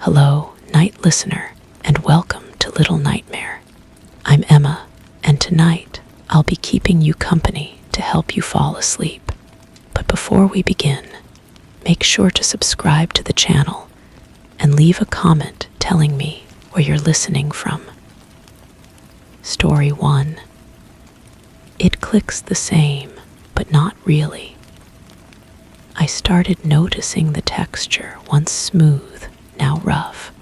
Hello, night listener, and welcome to Little Nightmare. I'm Emma, and tonight I'll be keeping you company to help you fall asleep. But before we begin, make sure to subscribe to the channel and leave a comment telling me where you're listening from. Story 1. It clicks the same, but not really. I started noticing the texture, once smooth, now rough.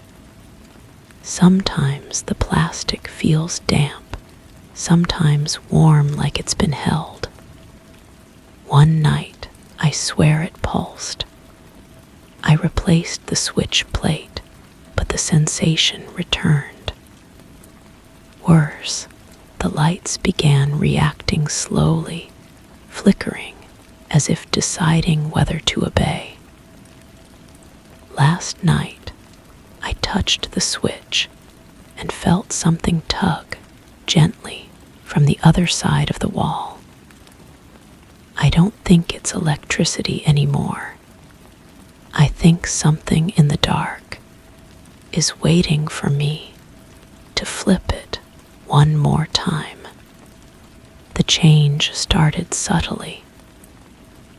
Sometimes the plastic feels damp, sometimes warm like it's been held. One night, I swear it pulsed. I replaced the switch plate, but the sensation returned. Worse, the lights began reacting slowly, flickering as if deciding whether to obey. Last night, I touched the switch and felt something tug gently from the other side of the wall. I don't think it's electricity anymore. I think something in the dark is waiting for me to flip it one more time. The change started subtly,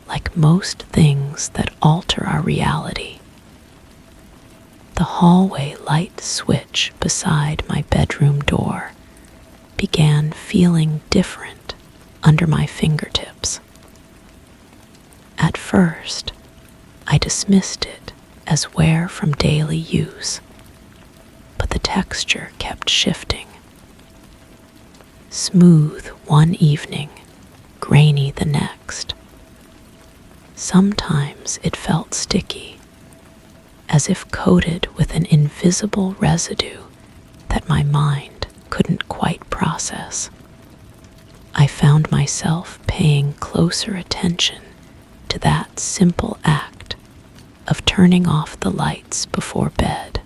like most things that alter our reality. The hallway light switch beside my bedroom door began feeling different under my fingertips. At first, I dismissed it as wear from daily use, but the texture kept shifting. Smooth one evening, grainy the next. Sometimes it felt sticky, as if coated with an invisible residue that my mind couldn't quite process. I found myself paying closer attention to that simple act of turning off the lights before bed.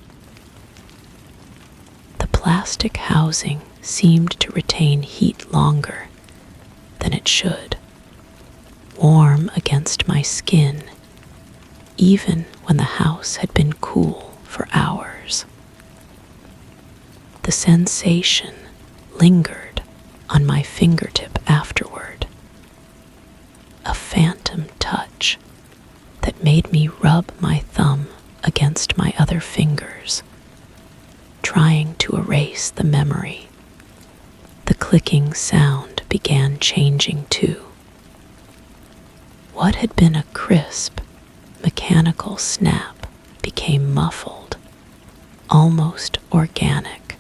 The plastic housing seemed to retain heat longer than it should, warm against my skin, even when the house had been cool for hours. The sensation lingered on my fingertip afterward, a phantom touch that made me rub my thumb against my other fingers, trying to erase the memory. The clicking sound began changing too. What had been a crisp, mechanical snap became muffled, almost organic,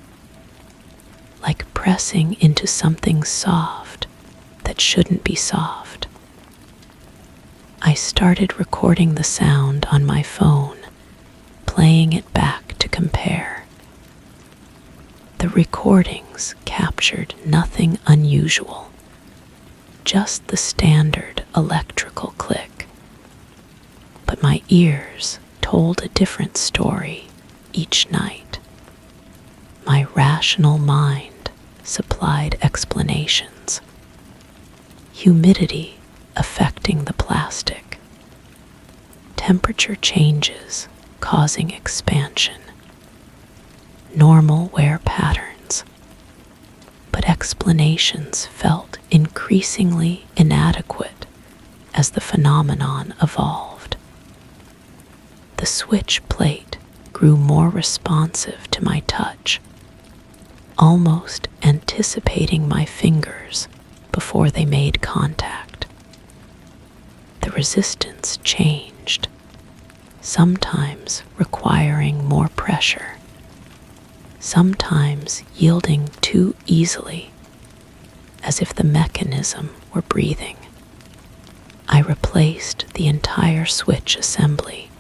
like pressing into something soft that shouldn't be soft. I started recording the sound on my phone, playing it back to compare. The recordings captured nothing unusual, just the standard electrical click. But my ears told a different story each night. My rational mind supplied explanations. Humidity affecting the plastic. Temperature changes causing expansion. Normal wear patterns. But explanations felt increasingly inadequate as the phenomenon evolved. The switch plate grew more responsive to my touch, almost anticipating my fingers before they made contact. The resistance changed, sometimes requiring more pressure, sometimes yielding too easily, as if the mechanism were breathing. I replaced the entire switch assembly,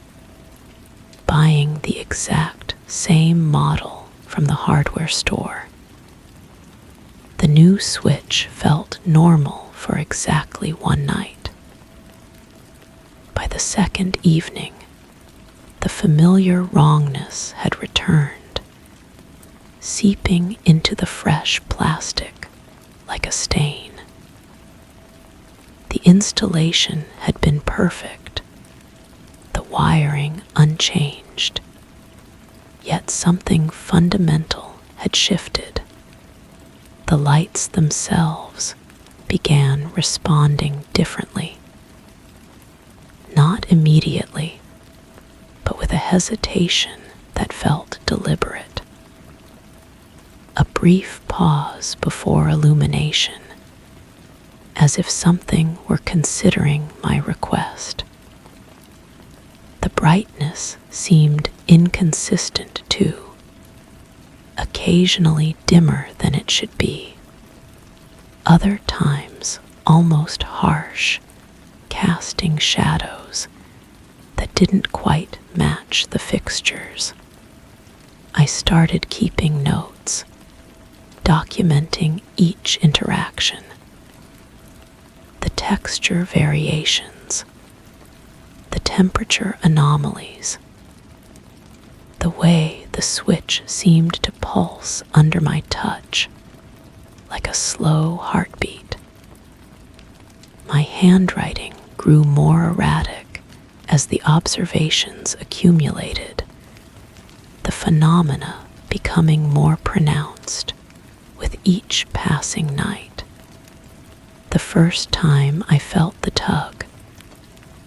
buying the exact same model from the hardware store. The new switch felt normal for exactly one night. By the second evening, the familiar wrongness had returned, seeping into the fresh plastic like a stain. The installation had been perfect, the wiring unchanged, Yet something fundamental had shifted. The lights themselves began responding differently. Not immediately, but with a hesitation that felt deliberate. A brief pause before illumination, as if something were considering my request. The brightness seemed inconsistent too, occasionally dimmer than it should be, other times almost harsh, casting shadows that didn't quite match the fixtures. I started keeping notes, documenting each interaction. The texture variations, the temperature anomalies, the way the switch seemed to pulse under my touch, like a slow heartbeat. My handwriting grew more erratic as the observations accumulated, the phenomena becoming more pronounced with each passing night. The first time I felt the tug,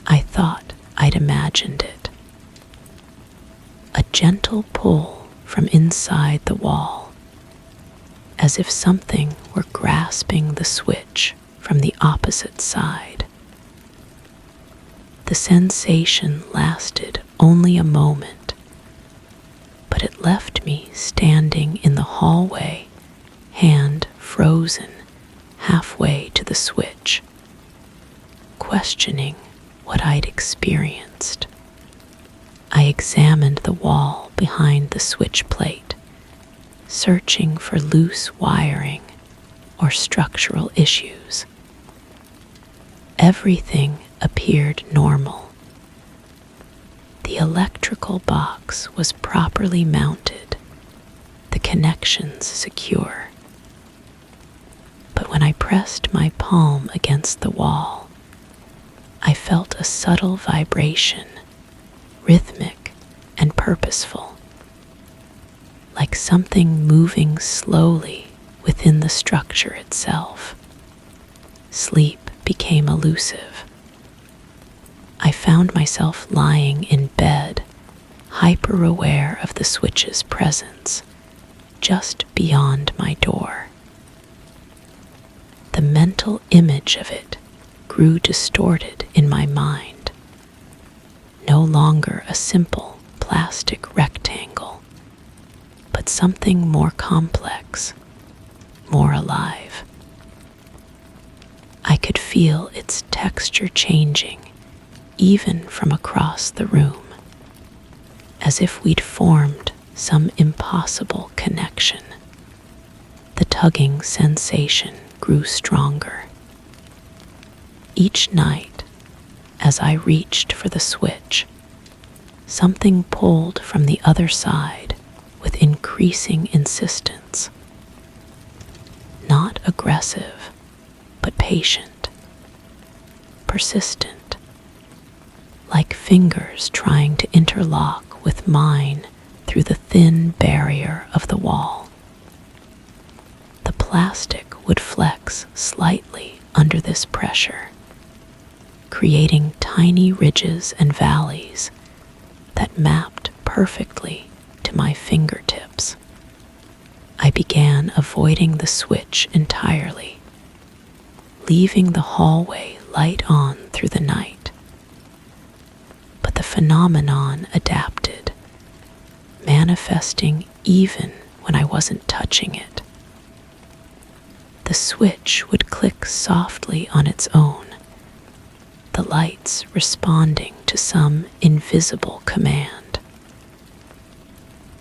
I thought I'd imagined it. A gentle pull from inside the wall, as if something were grasping the switch from the opposite side. The sensation lasted only a moment, but it left me standing in the hallway, hand frozen halfway to the switch, questioning what I'd experienced. I examined the wall behind the switch plate, searching for loose wiring or structural issues. Everything appeared normal. The electrical box was properly mounted, the connections secure. But when I pressed my palm against the wall, I felt a subtle vibration, rhythmic and purposeful, like something moving slowly within the structure itself. Sleep became elusive. I found myself lying in bed, hyper-aware of the switch's presence, just beyond my door. The mental image of it grew distorted in my mind, no longer a simple plastic rectangle, but something more complex, more alive. I could feel its texture changing, even from across the room, as if we'd formed some impossible connection. The tugging sensation grew stronger. Each night, as I reached for the switch, something pulled from the other side with increasing insistence. Not aggressive, but patient, persistent, like fingers trying to interlock with mine through the thin barrier of the wall. The plastic would flex slightly under this pressure, creating tiny ridges and valleys that mapped perfectly to my fingertips. I began avoiding the switch entirely, leaving the hallway light on through the night. But the phenomenon adapted, manifesting even when I wasn't touching it. The switch would click softly on its own, the lights responding to some invisible command.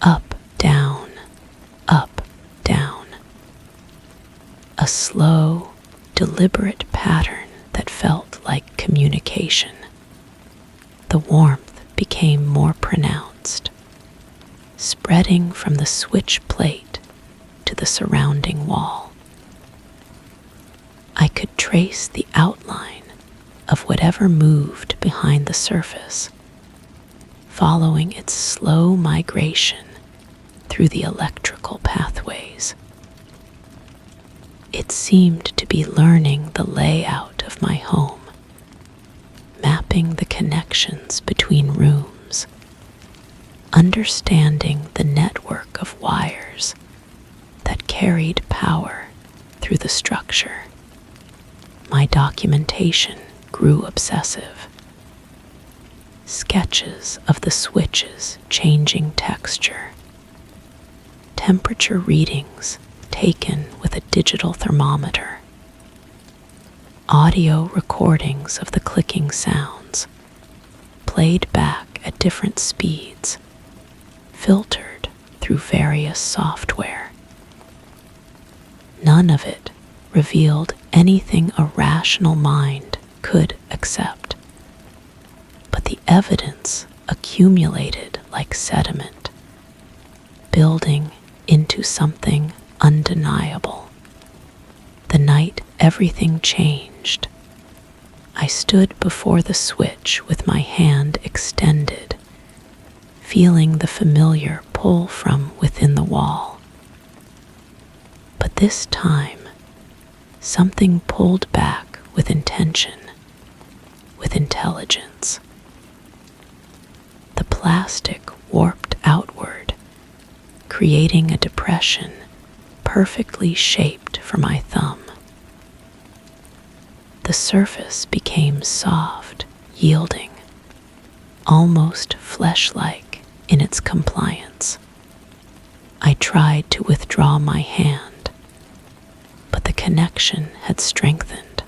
Up, down, up, down. A slow, deliberate pattern that felt like communication. The warmth became more pronounced, spreading from the switch plate to the surrounding wall. I could trace the outline of whatever moved behind the surface, following its slow migration through the electrical pathways. It seemed to be learning the layout of my home, mapping the connections between rooms, understanding the network of wires that carried power through the structure. My documentation grew obsessive. Sketches of the switches changing texture, temperature readings taken with a digital thermometer, audio recordings of the clicking sounds, played back at different speeds, filtered through various software. None of it revealed anything a rational mind could accept, but the evidence accumulated like sediment, building into something undeniable. The night everything changed, I stood before the switch with my hand extended, feeling the familiar pull from within the wall. But this time, something pulled back with intention, with intelligence. The plastic warped outward, creating a depression perfectly shaped for my thumb. The surface became soft, yielding, almost flesh-like in its compliance. I tried to withdraw my hand, but the connection had strengthened.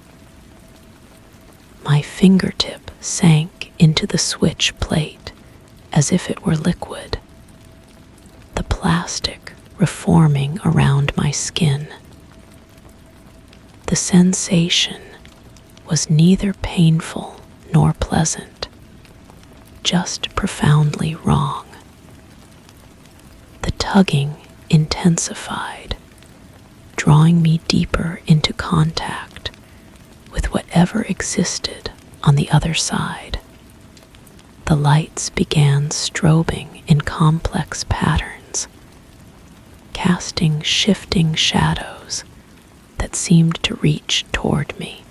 My fingertip sank into the switch plate as if it were liquid, the plastic reforming around my skin. The sensation was neither painful nor pleasant, just profoundly wrong. The tugging intensified, drawing me deeper into contact with whatever existed on the other side. The lights began strobing in complex patterns, casting shifting shadows that seemed to reach toward me.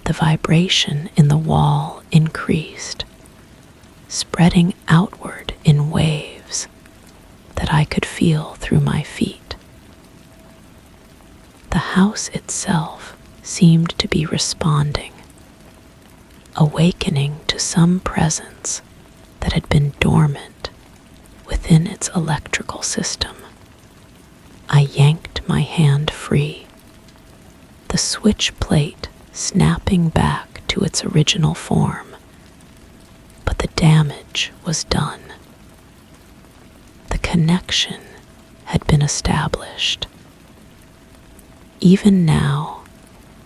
The vibration in the wall increased, spreading outward in waves that I could feel through my feet. The house itself seemed to be responding, awakening to some presence that had been dormant within its electrical system. I yanked my hand free, the switch plate snapping back to its original form, but the damage was done. The connection had been established. Even now,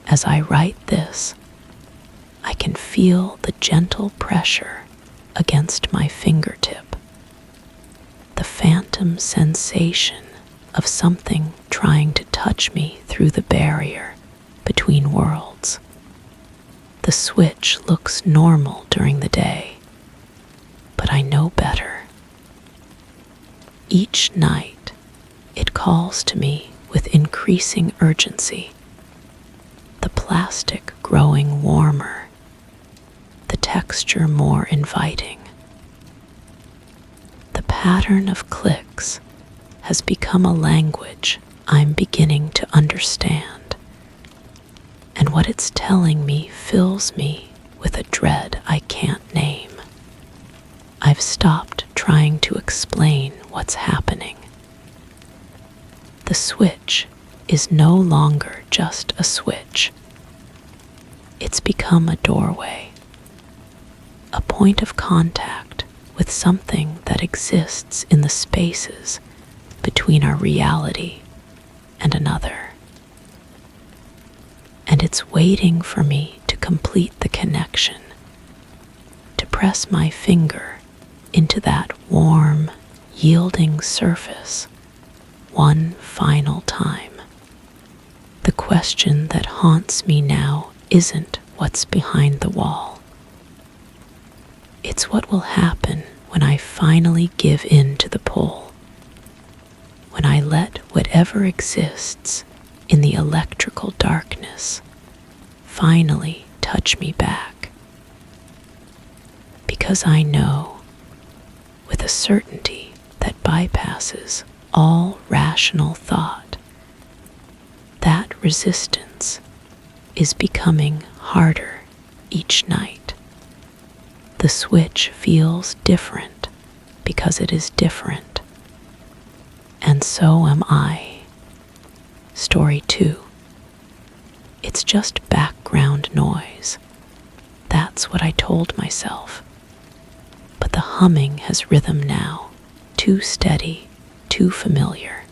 as I write this, I can feel the gentle pressure against my fingertip, the phantom sensation of something trying to touch me through the barrier between worlds. The switch looks normal during the day, but I know better. Each night, it calls to me with increasing urgency, the plastic growing warmer, the texture more inviting. The pattern of clicks has become a language I'm beginning to understand, and what it's telling me fills me with a dread I can't name. I've stopped trying to explain what's happening. The switch is no longer just a switch. It's become a doorway, a point of contact with something that exists in the spaces between our reality and another. And it's waiting for me to complete the connection, to press my finger into that warm, yielding surface one final time. The question that haunts me now isn't what's behind the wall. It's what will happen when when I finally give in to the pull, when I let whatever exists in the electrical darkness finally touch me back. Because I know, with a certainty that bypasses all rational thought, that resistance is becoming harder each night. The switch feels different because it is different. And so am I. Story 2. It's just background noise. That's what I told myself. But the humming has rhythm now, too steady, too familiar.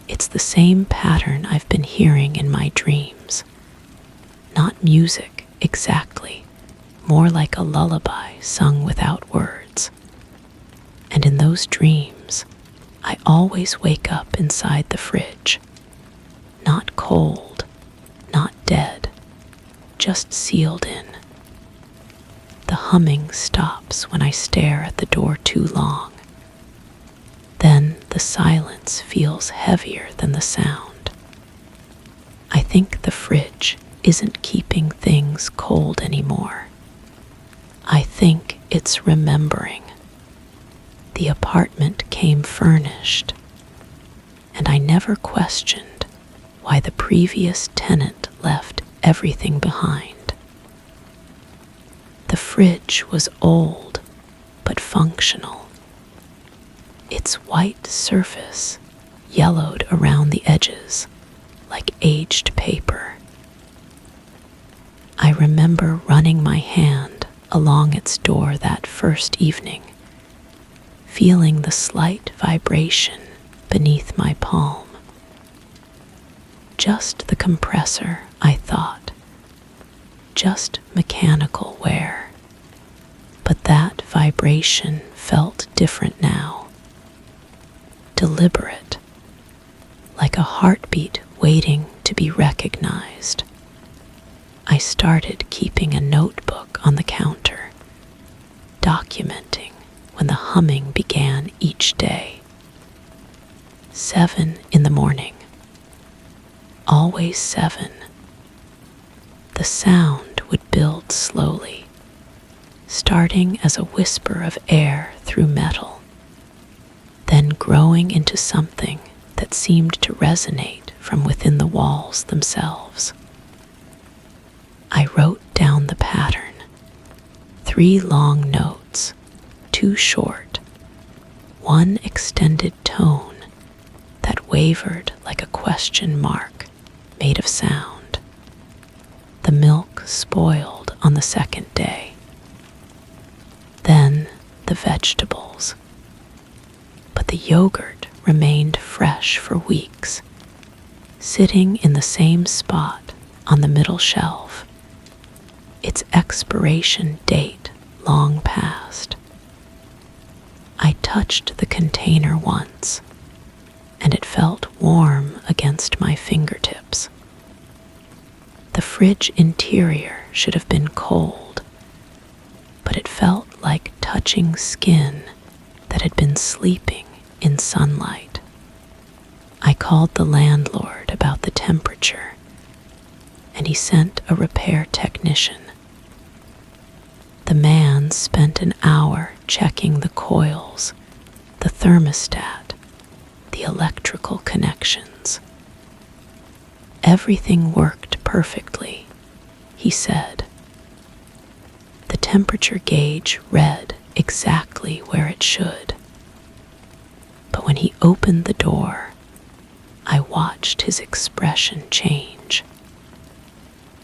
It's the same pattern I've been hearing in my dreams. Not music, exactly, more like a lullaby sung without words. And in those dreams, I always wake up inside the fridge. Not cold, not dead, just sealed in. The humming stops when I stare at the door too long. Then the silence feels heavier than the sound. I think the fridge isn't keeping things cold anymore. I think it's remembering. The apartment came furnished, and I never questioned why the previous tenant left everything behind. The fridge was old but functional. Its white surface yellowed around the edges like aged paper. I remember running my hand along its door that first evening, feeling the slight vibration beneath my palm. Just the compressor, I thought. Just mechanical wear. But that vibration felt different now. Deliberate, like a heartbeat waiting to be recognized. I started keeping a notebook on the counter, documenting when the humming began each day. 7 in the morning. Always 7. The sound would build slowly, starting as a whisper of air through metal, then growing into something that seemed to resonate from within the walls themselves. I wrote down the pattern. 3 long notes, 2 short, 1 extended tone that wavered like a question mark made of sound. The milk spoiled on the 2nd day. Then the vegetables. But the yogurt remained fresh for weeks, sitting in the same spot on the middle shelf, its expiration date long past. I touched the container once, and it felt warm against my fingertips. The fridge interior should have been cold, but it felt like touching skin that had been sleeping in sunlight. I called the landlord about the temperature, and he sent a repair technician. The man spent an hour checking the coils, the thermostat, the electrical connections. Everything worked perfectly, he said. The temperature gauge read exactly where it should. But when he opened the door, I watched his expression change.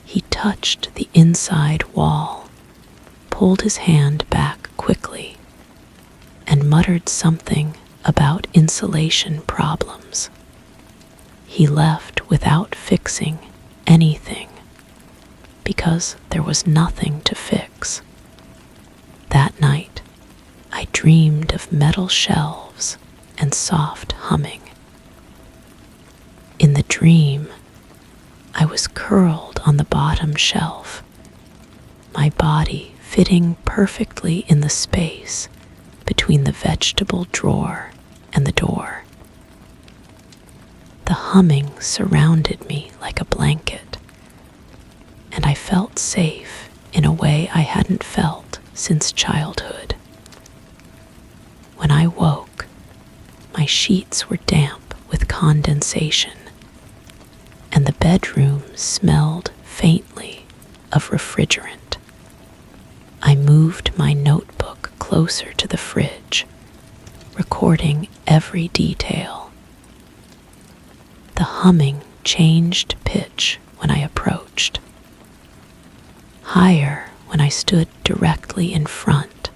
He touched the inside wall, pulled his hand back quickly, and muttered something about insulation problems. He left without fixing anything, because there was nothing to fix. That night, I dreamed of metal shelves and soft humming. In the dream, I was curled on the bottom shelf, my body fitting perfectly in the space between the vegetable drawer and the door. The humming surrounded me like a blanket, and I felt safe in a way I hadn't felt since childhood. When I woke, my sheets were damp with condensation, and the bedroom smelled faintly of refrigerant. I moved my notebook closer to the fridge, recording every detail. The humming changed pitch when I approached, higher when I stood directly in front,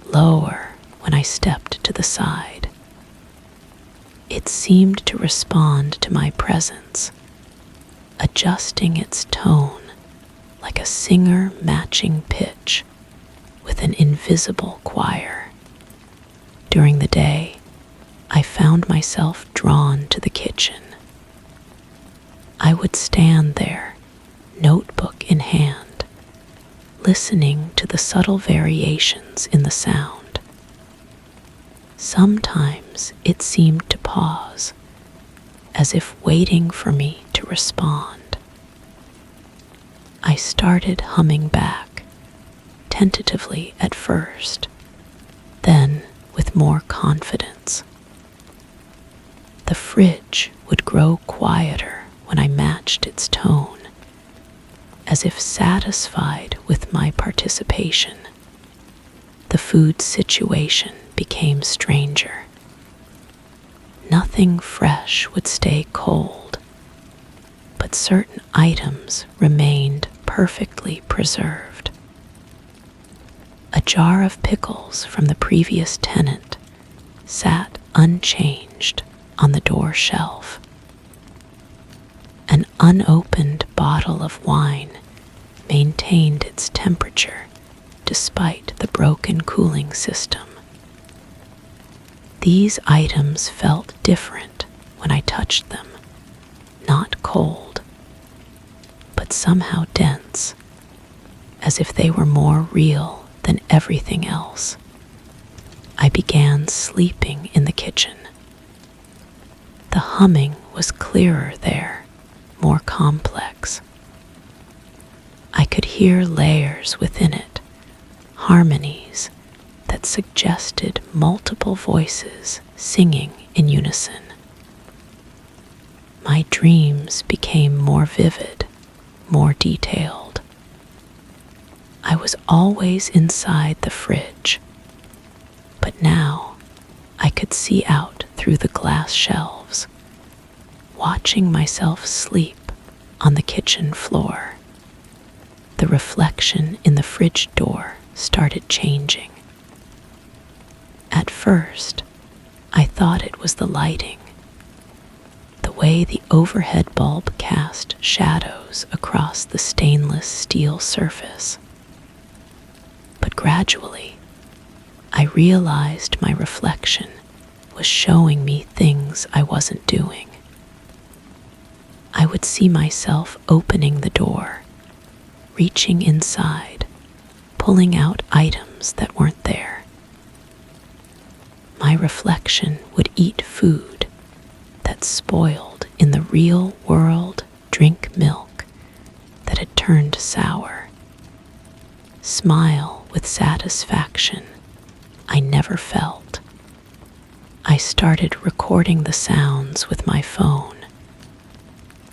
lower when I stepped to the side. It seemed to respond to my presence, adjusting its tone like a singer matching pitch with an invisible choir. During the day, I found myself drawn to the kitchen. I would stand there, notebook in hand, listening to the subtle variations in the sound. Sometimes it seemed to pause, as if waiting for me to respond. I started humming back, tentatively at first, then with more confidence. The fridge would grow quieter when I matched its tone, as if satisfied with my participation. The food situation became stranger. Nothing fresh would stay cold, but certain items remained perfectly preserved. A jar of pickles from the previous tenant sat unchanged on the door shelf. An unopened bottle of wine maintained its temperature despite the broken cooling system. These items felt different when I touched them, not cold, but somehow dense, as if they were more real than everything else. I began sleeping in the kitchen. The humming was clearer there, more complex. I could hear layers within it, harmonies that suggested multiple voices singing in unison. My dreams became more vivid, more detailed. I was always inside the fridge, but now I could see out through the glass shelves, watching myself sleep on the kitchen floor. The reflection in the fridge door started changing. At first, I thought it was the lighting, the way the overhead bulb cast shadows across the stainless steel surface. But gradually, I realized my reflection was showing me things I wasn't doing. I would see myself opening the door, reaching inside, pulling out items that weren't there. My reflection would eat food that spoiled in the real world, drink milk that had turned sour, smile with satisfaction I never felt. I started recording the sounds with my phone,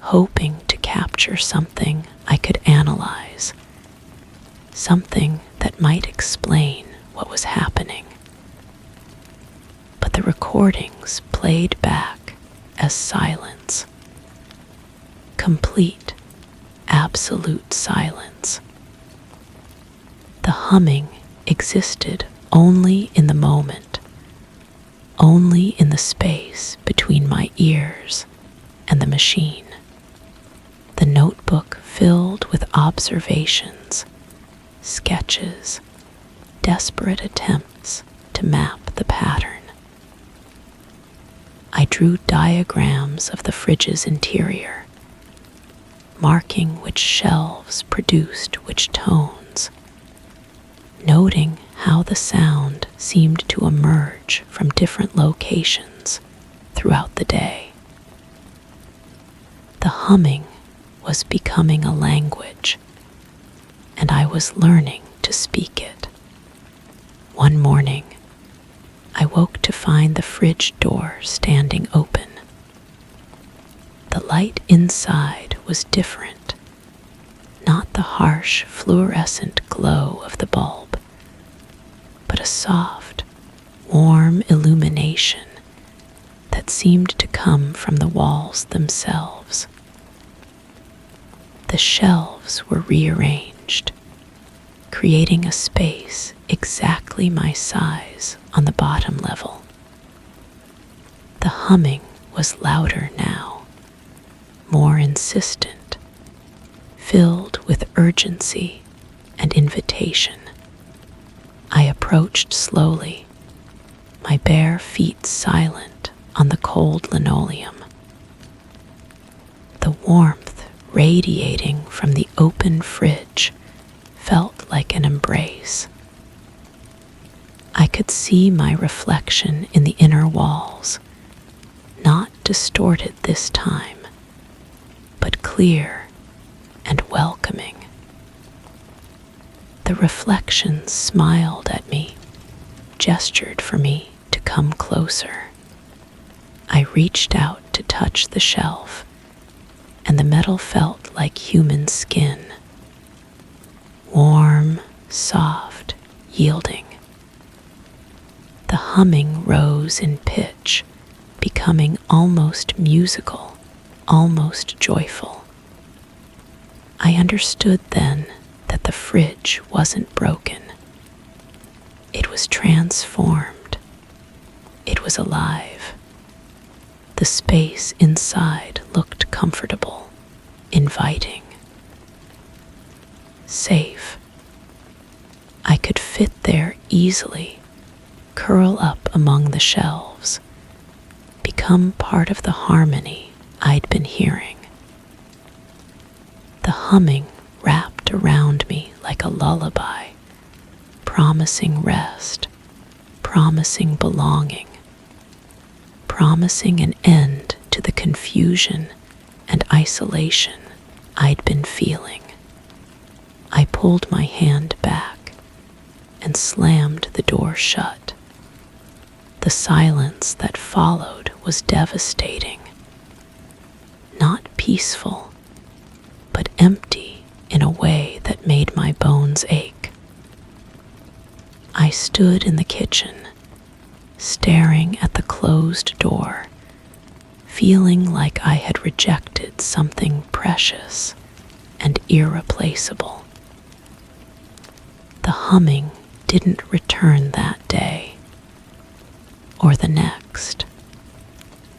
hoping to capture something I could analyze, something that might explain what was happening. But the recordings played back as silence, complete, absolute silence. The humming existed only in the moment, only in the space between my ears and the machine. The notebook filled with observations, sketches, desperate attempts to map the pattern. I drew diagrams of the fridge's interior, marking which shelves produced which tones, noting how the sound seemed to emerge from different locations throughout the day. The humming was becoming a language, and I was learning to speak it. One morning, I woke to find the fridge door standing open. The light inside was different, not the harsh fluorescent glow of the bulb, but a soft, warm illumination that seemed to come from the walls themselves. The shelves were rearranged, creating a space exactly my size on the bottom level. The humming was louder now, more insistent, filled with urgency and invitation. I approached slowly, my bare feet silent on the cold linoleum. The warmth radiating from the open fridge felt like an embrace. I could see my reflection in the inner walls, not distorted this time, but clear and welcoming. The reflection smiled at me, gestured for me to come closer. I reached out to touch the shelf, and the metal felt like human skin. Warm, soft, yielding. The humming rose in pitch, becoming almost musical, almost joyful. I understood then that the fridge wasn't broken. It was transformed. It was alive. The space inside looked comfortable, inviting, safe. I could fit there easily, curl up among the shelves, become part of the harmony I'd been hearing. The humming wrapped around me like a lullaby, promising rest, promising belonging, promising an end to the confusion and isolation I'd been feeling. I pulled my hand back and slammed the door shut. The silence that followed was devastating. Not peaceful, but empty in a way that made my bones ache. I stood in the kitchen, staring at the closed door, feeling like I had rejected something precious and irreplaceable. The humming didn't return that day or the next,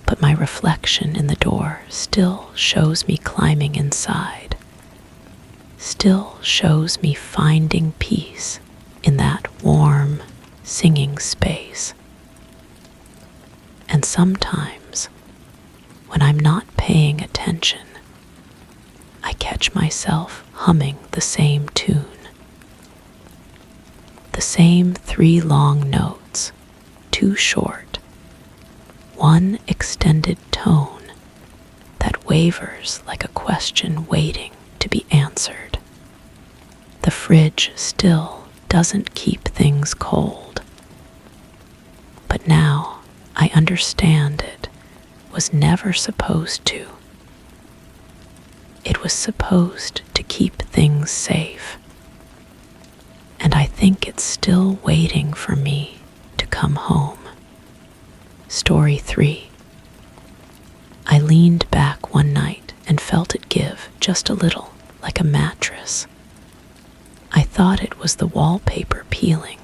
but my reflection in the door still shows me climbing inside, still shows me finding peace in that warm, singing space. And sometimes, when I'm not paying attention, I catch myself humming the same tune. The same 3 long notes, 2 short, 1 extended tone that wavers like a question waiting to be answered. The fridge still doesn't keep things cold, but now I understand it was never supposed to. It was supposed to keep things safe, and I think it's still waiting for me to come home. Story 3. I leaned back one night and felt it give just a little, like a mattress. I thought it was the wallpaper peeling,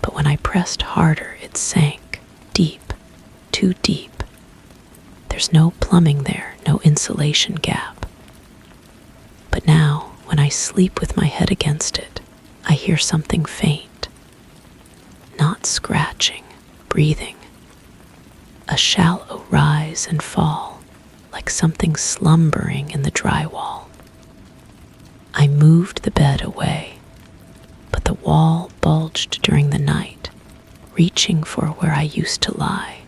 but when I pressed harder, it sank, deep, too deep. There's no plumbing there, no insulation gap. But now, when I sleep with my head against it, I hear something faint. Not scratching, breathing. A shallow rise and fall, like something slumbering in the drywall. I moved the bed away, but the wall bulged during the night, reaching for where I used to lie.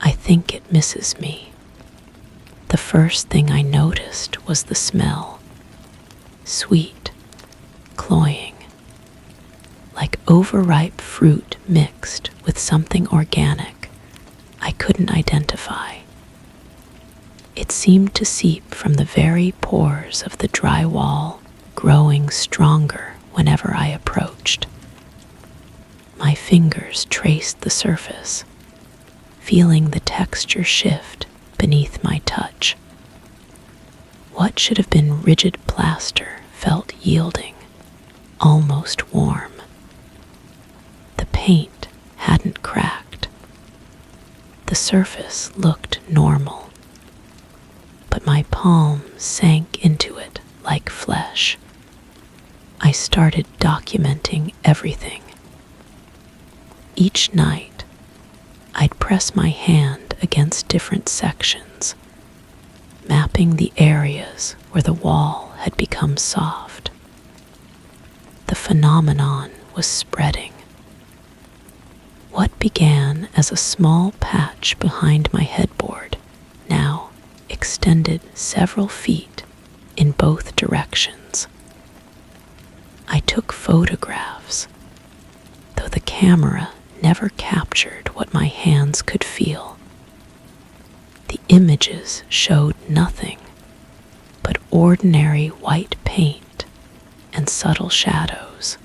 I think it misses me. The first thing I noticed was the smell. Sweet, cloying, like overripe fruit mixed with something organic I couldn't identify. It seemed to seep from the very pores of the dry wall, growing stronger whenever I approached. My fingers traced the surface, feeling the texture shift beneath my touch. What should have been rigid plaster felt yielding, almost warm. The paint hadn't cracked. The surface looked normal, but my palm sank into it like flesh. I started documenting everything. Each night, I'd press my hand against different sections, mapping the areas where the wall had become soft. The phenomenon was spreading. What began as a small patch behind my headboard now extended several feet in both directions. I took photographs, though the camera never captured what my hands could feel. The images showed nothing but ordinary white paint and subtle shadows.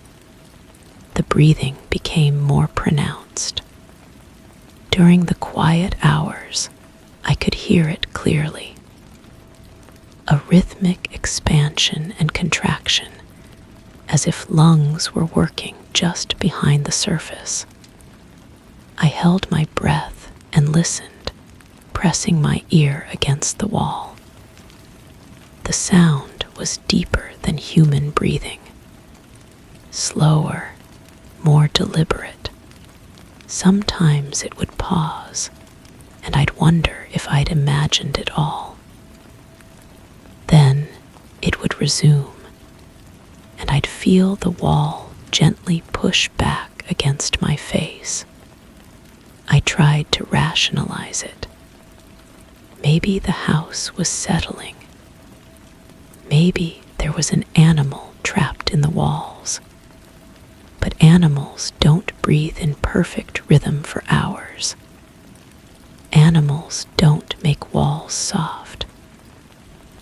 The breathing became more pronounced. During the quiet hours, I could hear it clearly. A rhythmic expansion and contraction, as if lungs were working just behind the surface. I held my breath and listened, pressing my ear against the wall. The sound was deeper than human breathing, slower, more deliberate. Sometimes it would pause, and I'd wonder if I'd imagined it all. Then it would resume, and I'd feel the wall gently push back against my face. I tried to rationalize it. Maybe the house was settling. Maybe there was an animal trapped in the walls. But animals don't breathe in perfect rhythm for hours. Animals don't make walls soft.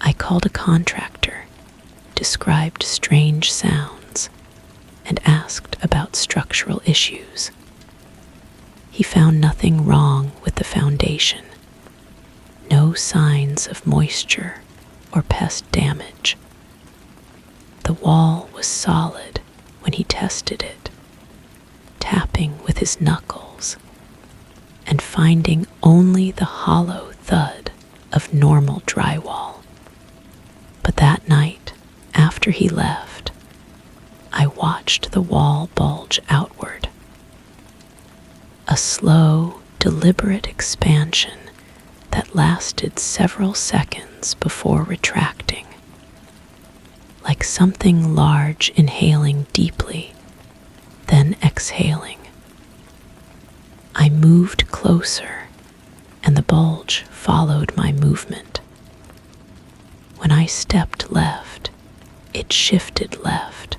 I called a contractor, described strange sounds, and asked about structural issues. He found nothing wrong with the foundation. No signs of moisture or pest damage. The wall was solid when he tested it, tapping with his knuckles and finding only the hollow thud of normal drywall. But that night, after he left, I watched the wall bulge outward. A slow, deliberate expansion that lasted several seconds before retracting, like something large inhaling deeply, then exhaling. I moved closer, and the bulge followed my movement. When I stepped left, it shifted left.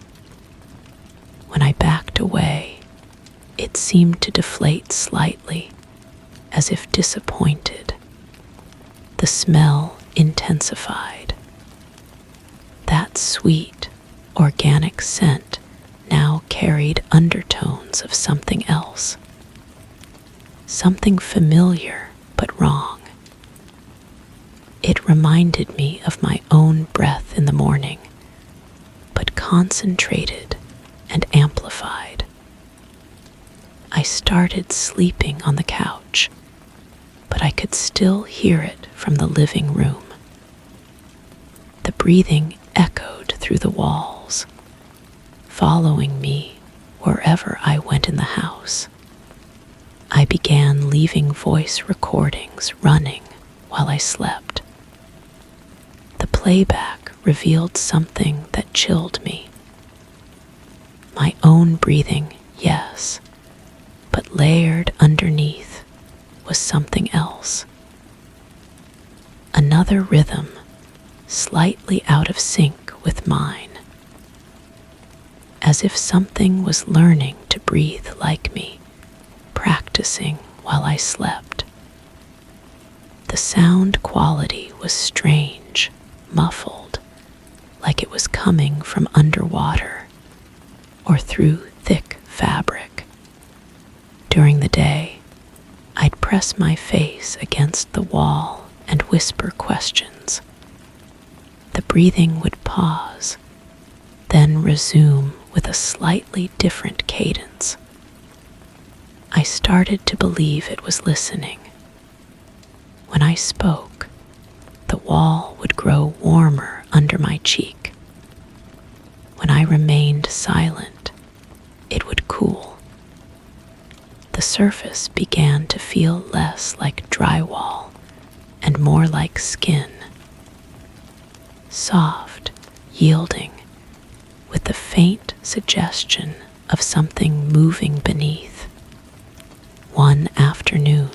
When I backed away, it seemed to deflate slightly, as if disappointed. The smell intensified. That sweet, organic scent now carried undertones of something else. Something familiar but wrong. It reminded me of my own breath in the morning, but concentrated and amplified. I started sleeping on the couch, but I could still hear it from the living room. The breathing echoed through the walls, following me wherever I went in the house. I began leaving voice recordings running while I slept. The playback revealed something that chilled me. My own breathing, yes, but layered underneath was something else. Another rhythm, slightly out of sync with mine, as if something was learning to breathe like me, practicing while I slept. The sound quality was strange, muffled, like it was coming from underwater or through thick fabric. During the day, I'd press my face against the wall and whisper questions. The breathing would pause, then resume with a slightly different cadence. I started to believe it was listening. When I spoke, the wall would grow warmer under my cheek. When I remained silent, it would cool. The surface began to feel less like drywall and more like skin, soft, yielding, with the faint suggestion of something moving beneath. One afternoon,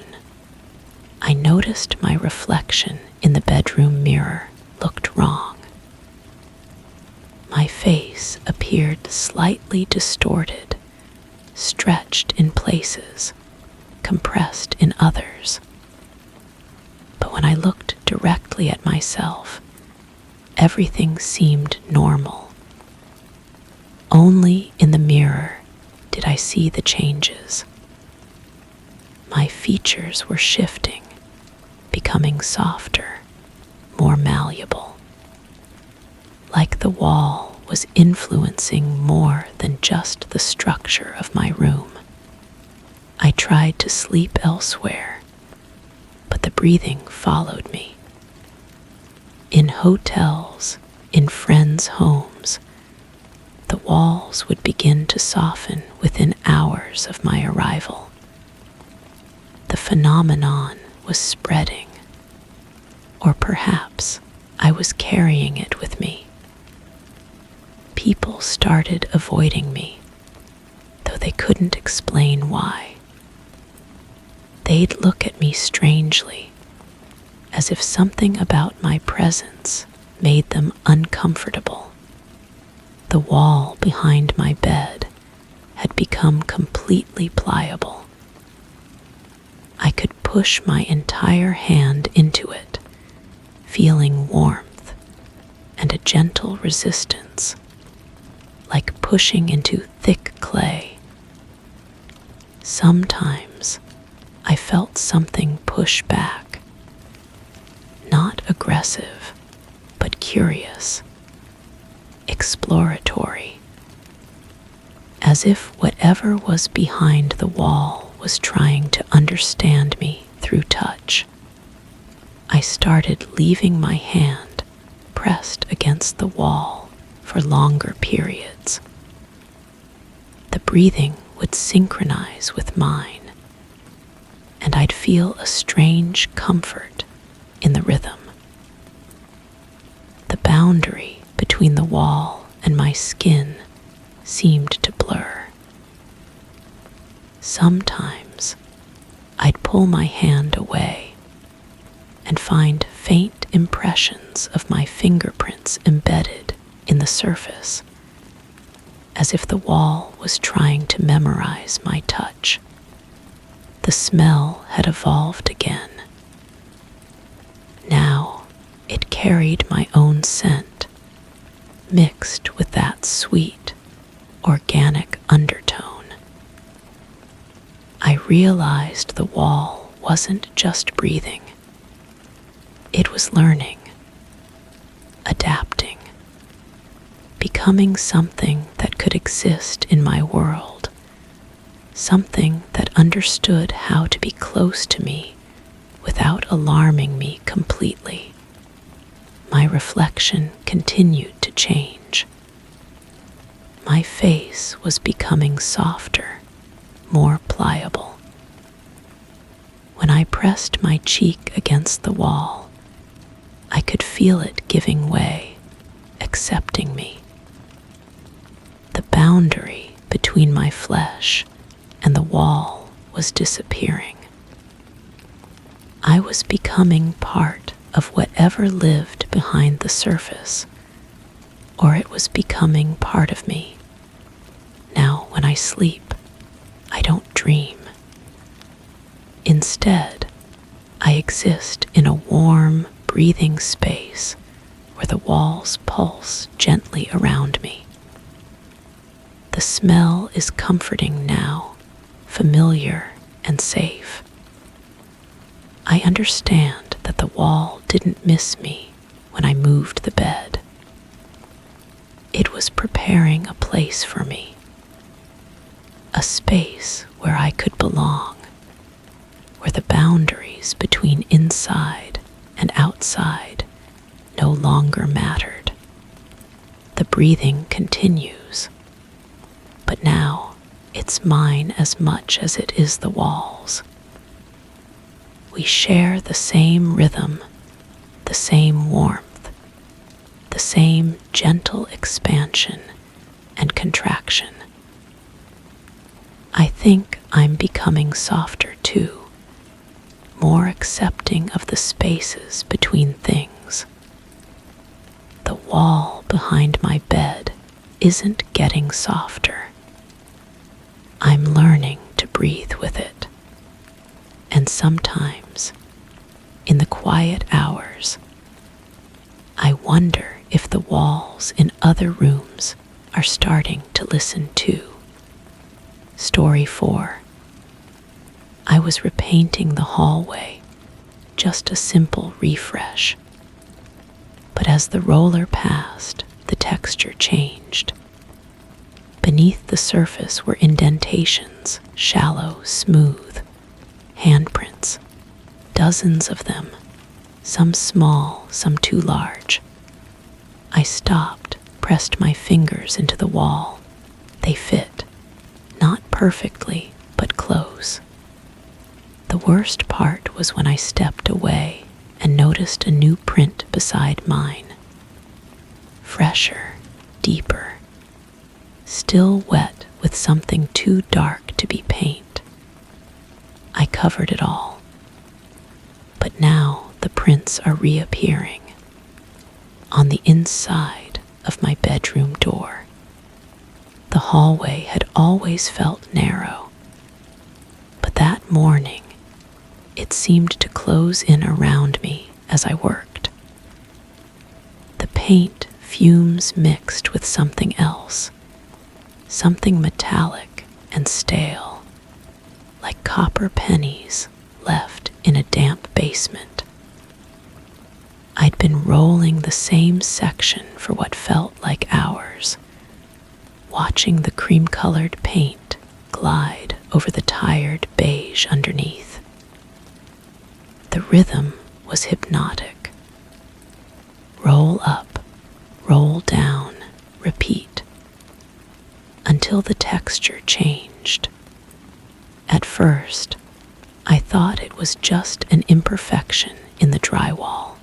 I noticed my reflection in the bedroom mirror looked wrong. My face appeared slightly distorted, stretched in places, compressed in others. But when I looked directly at myself, everything seemed normal. Only in the mirror did I see the changes. My features were shifting, becoming softer, more malleable. Like the wall was influencing more than just the structure of my room. I tried to sleep elsewhere, but the breathing followed me. In hotels, in friends' homes, the walls would begin to soften within hours of my arrival. The phenomenon was spreading, or perhaps I was carrying it with me. People started avoiding me, though they couldn't explain why. They'd look at me strangely, as if something about my presence made them uncomfortable. The wall behind my bed had become completely pliable. I could push my entire hand into it, feeling warmth and a gentle resistance, like pushing into thick clay. Sometimes I felt something push back, not aggressive, but curious, exploratory, as if whatever was behind the wall was trying to understand me through touch. I started leaving my hand pressed against the wall for longer periods. The breathing would synchronize with mine, and I'd feel a strange comfort in the rhythm. The boundary between the wall and my skin seemed to blur. Sometimes I'd pull my hand away and find faint impressions of my fingerprints embedded in the surface, as if the wall was trying to memorize my touch. The smell had evolved again. Now it carried my own scent, mixed with that sweet, organic undertone. I realized the wall wasn't just breathing. It was learning, adapting, becoming something that could exist in my world, something that understood how to be close to me without alarming me completely. My reflection continued to change. My face was becoming softer, more pliable. When I pressed my cheek against the wall, I could feel it giving way, accepting me. The boundary between my flesh and the wall was disappearing. I was becoming part of whatever lived behind the surface, or it was becoming part of me. Now, when I sleep, I don't dream. Instead, I exist in a warm, breathing space where the walls pulse gently around me. The smell is comforting now, familiar and safe. I understand that the wall didn't miss me when I moved the bed. It was preparing a place for me, a space where I could belong, where the boundaries between inside and outside no longer mattered. The breathing continues, but now it's mine as much as it is the wall's. We share the same rhythm, the same warmth, the same gentle expansion and contraction. I think I'm becoming softer too, more accepting of the spaces between things. The wall behind my bed isn't getting softer. I'm learning to breathe with it. And sometimes, in the quiet hours, I wonder if the walls in other rooms are starting to listen too. Story 4. I was repainting the hallway, just a simple refresh. But as the roller passed, the texture changed. Beneath the surface were indentations, shallow, smooth, handprints, dozens of them, some small, some too large. I stopped, pressed my fingers into the wall. They fit, not perfectly, but close. The worst part was when I stepped away and noticed a new print beside mine. Fresher, deeper, still wet with something too dark to be paint. I covered it all. But now the prints are reappearing on the inside of my bedroom door. The hallway had always felt narrow, but that morning it seemed to close in around me as I worked. The paint fumes mixed with something else, something metallic and stale, like copper pennies left in a damp basement. I'd been rolling the same section for what felt like hours, watching the cream-colored paint glide over the tired beige underneath. The rhythm was hypnotic. Roll up, roll down, repeat, until the texture changed. At first, I thought it was just an imperfection in the drywall,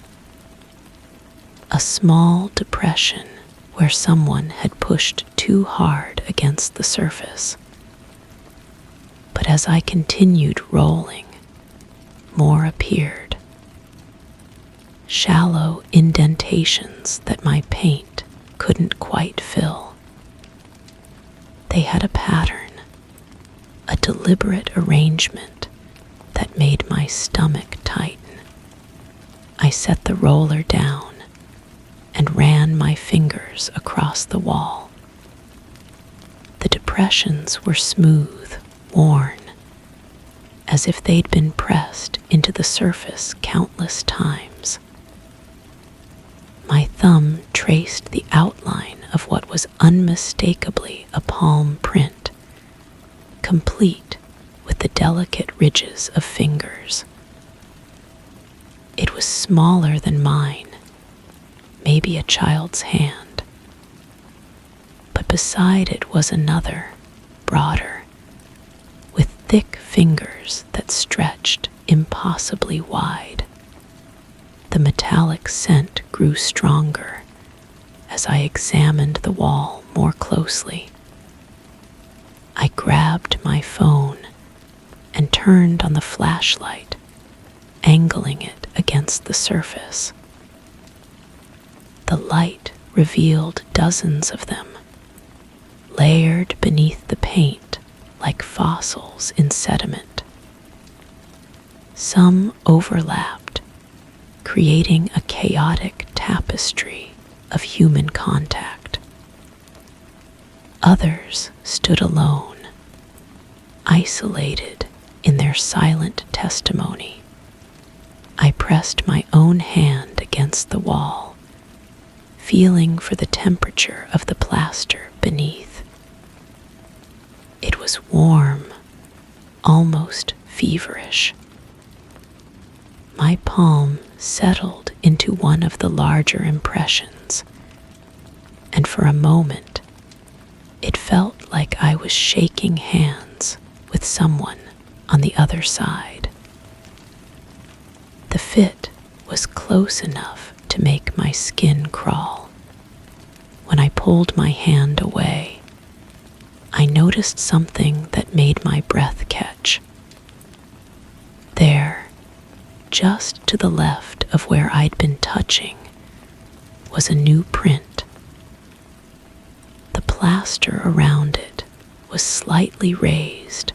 a small depression where someone had pushed too hard against the surface. But as I continued rolling, more appeared. Shallow indentations that my paint couldn't quite fill. They had a pattern, a deliberate arrangement that made my stomach tighten. I set the roller down and ran my fingers across the wall. The depressions were smooth, worn, as if they'd been pressed into the surface countless times. My thumb traced the outline of what was unmistakably a palm print, complete with the delicate ridges of fingers. It was smaller than mine, maybe a child's hand. But beside it was another, broader, with thick fingers that stretched impossibly wide. The metallic scent grew stronger as I examined the wall more closely. I grabbed my phone and turned on the flashlight, angling it against the surface. The light revealed dozens of them, layered beneath the paint like fossils in sediment. Some overlapped, creating a chaotic tapestry of human contact. Others stood alone, isolated in their silent testimony. I pressed my own hand against the wall, feeling for the temperature of the plaster beneath. It was warm, almost feverish. My palm settled into one of the larger impressions, and for a moment, it felt like I was shaking hands with someone on the other side. The fit was close enough to make my skin crawl. When I pulled my hand away, I noticed something that made my breath catch. There, just to the left of where I'd been touching, was a new print. The plaster around it was slightly raised,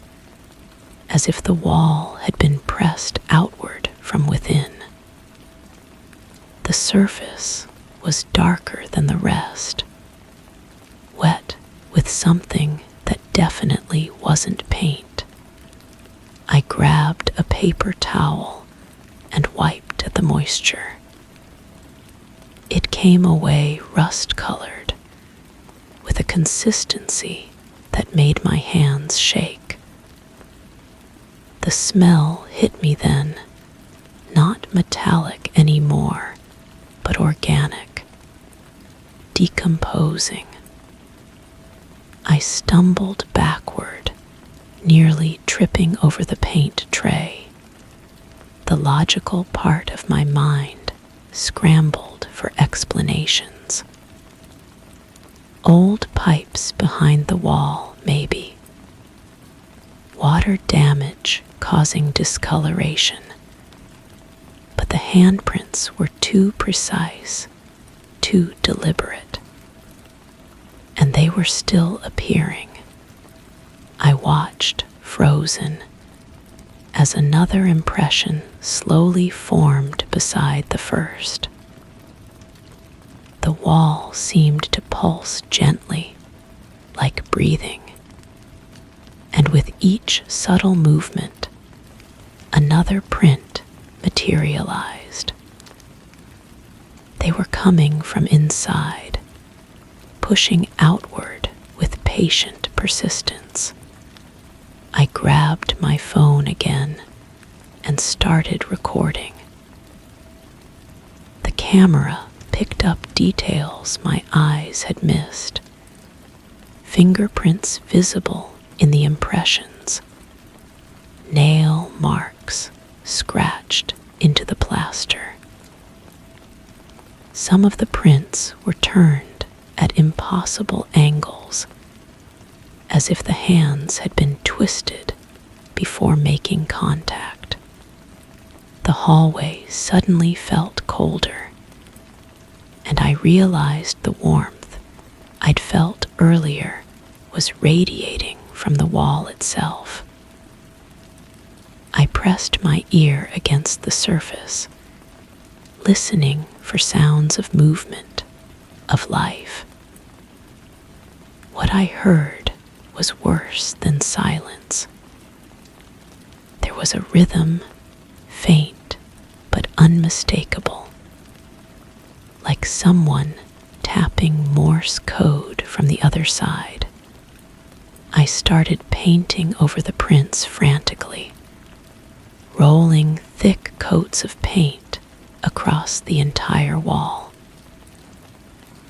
as if the wall had been pressed outward from within. The surface was darker than the rest, wet with something that definitely wasn't paint. I grabbed a paper towel and wiped at the moisture. It came away rust-colored, with a consistency that made my hands shake. The smell hit me then, not metallic anymore, but organic, decomposing. I stumbled backward, nearly tripping over the paint tray. The logical part of my mind scrambled for explanations. Old pipes behind the wall, maybe. Water damage causing discoloration. But the handprints were too precise, too deliberate. And they were still appearing. I watched, frozen, as another impression slowly formed beside the first. The wall seemed to pulse gently, like breathing, and with each subtle movement, another print materialized. They were coming from inside, pushing outward with patient persistence. I grabbed my phone again and started recording. The camera picked up details my eyes had missed. Fingerprints visible in the impressions. Nail marks scratched into the plaster. Some of the prints were turned at impossible angles, as if the hands had been twisted before making contact. The hallway suddenly felt colder, and I realized the warmth I'd felt earlier was radiating from the wall itself. I pressed my ear against the surface, listening for sounds of movement, of life. What I heard was worse than silence. There was a rhythm, faint but unmistakable, like someone tapping Morse code from the other side. I started painting over the prints frantically, rolling thick coats of paint across the entire wall.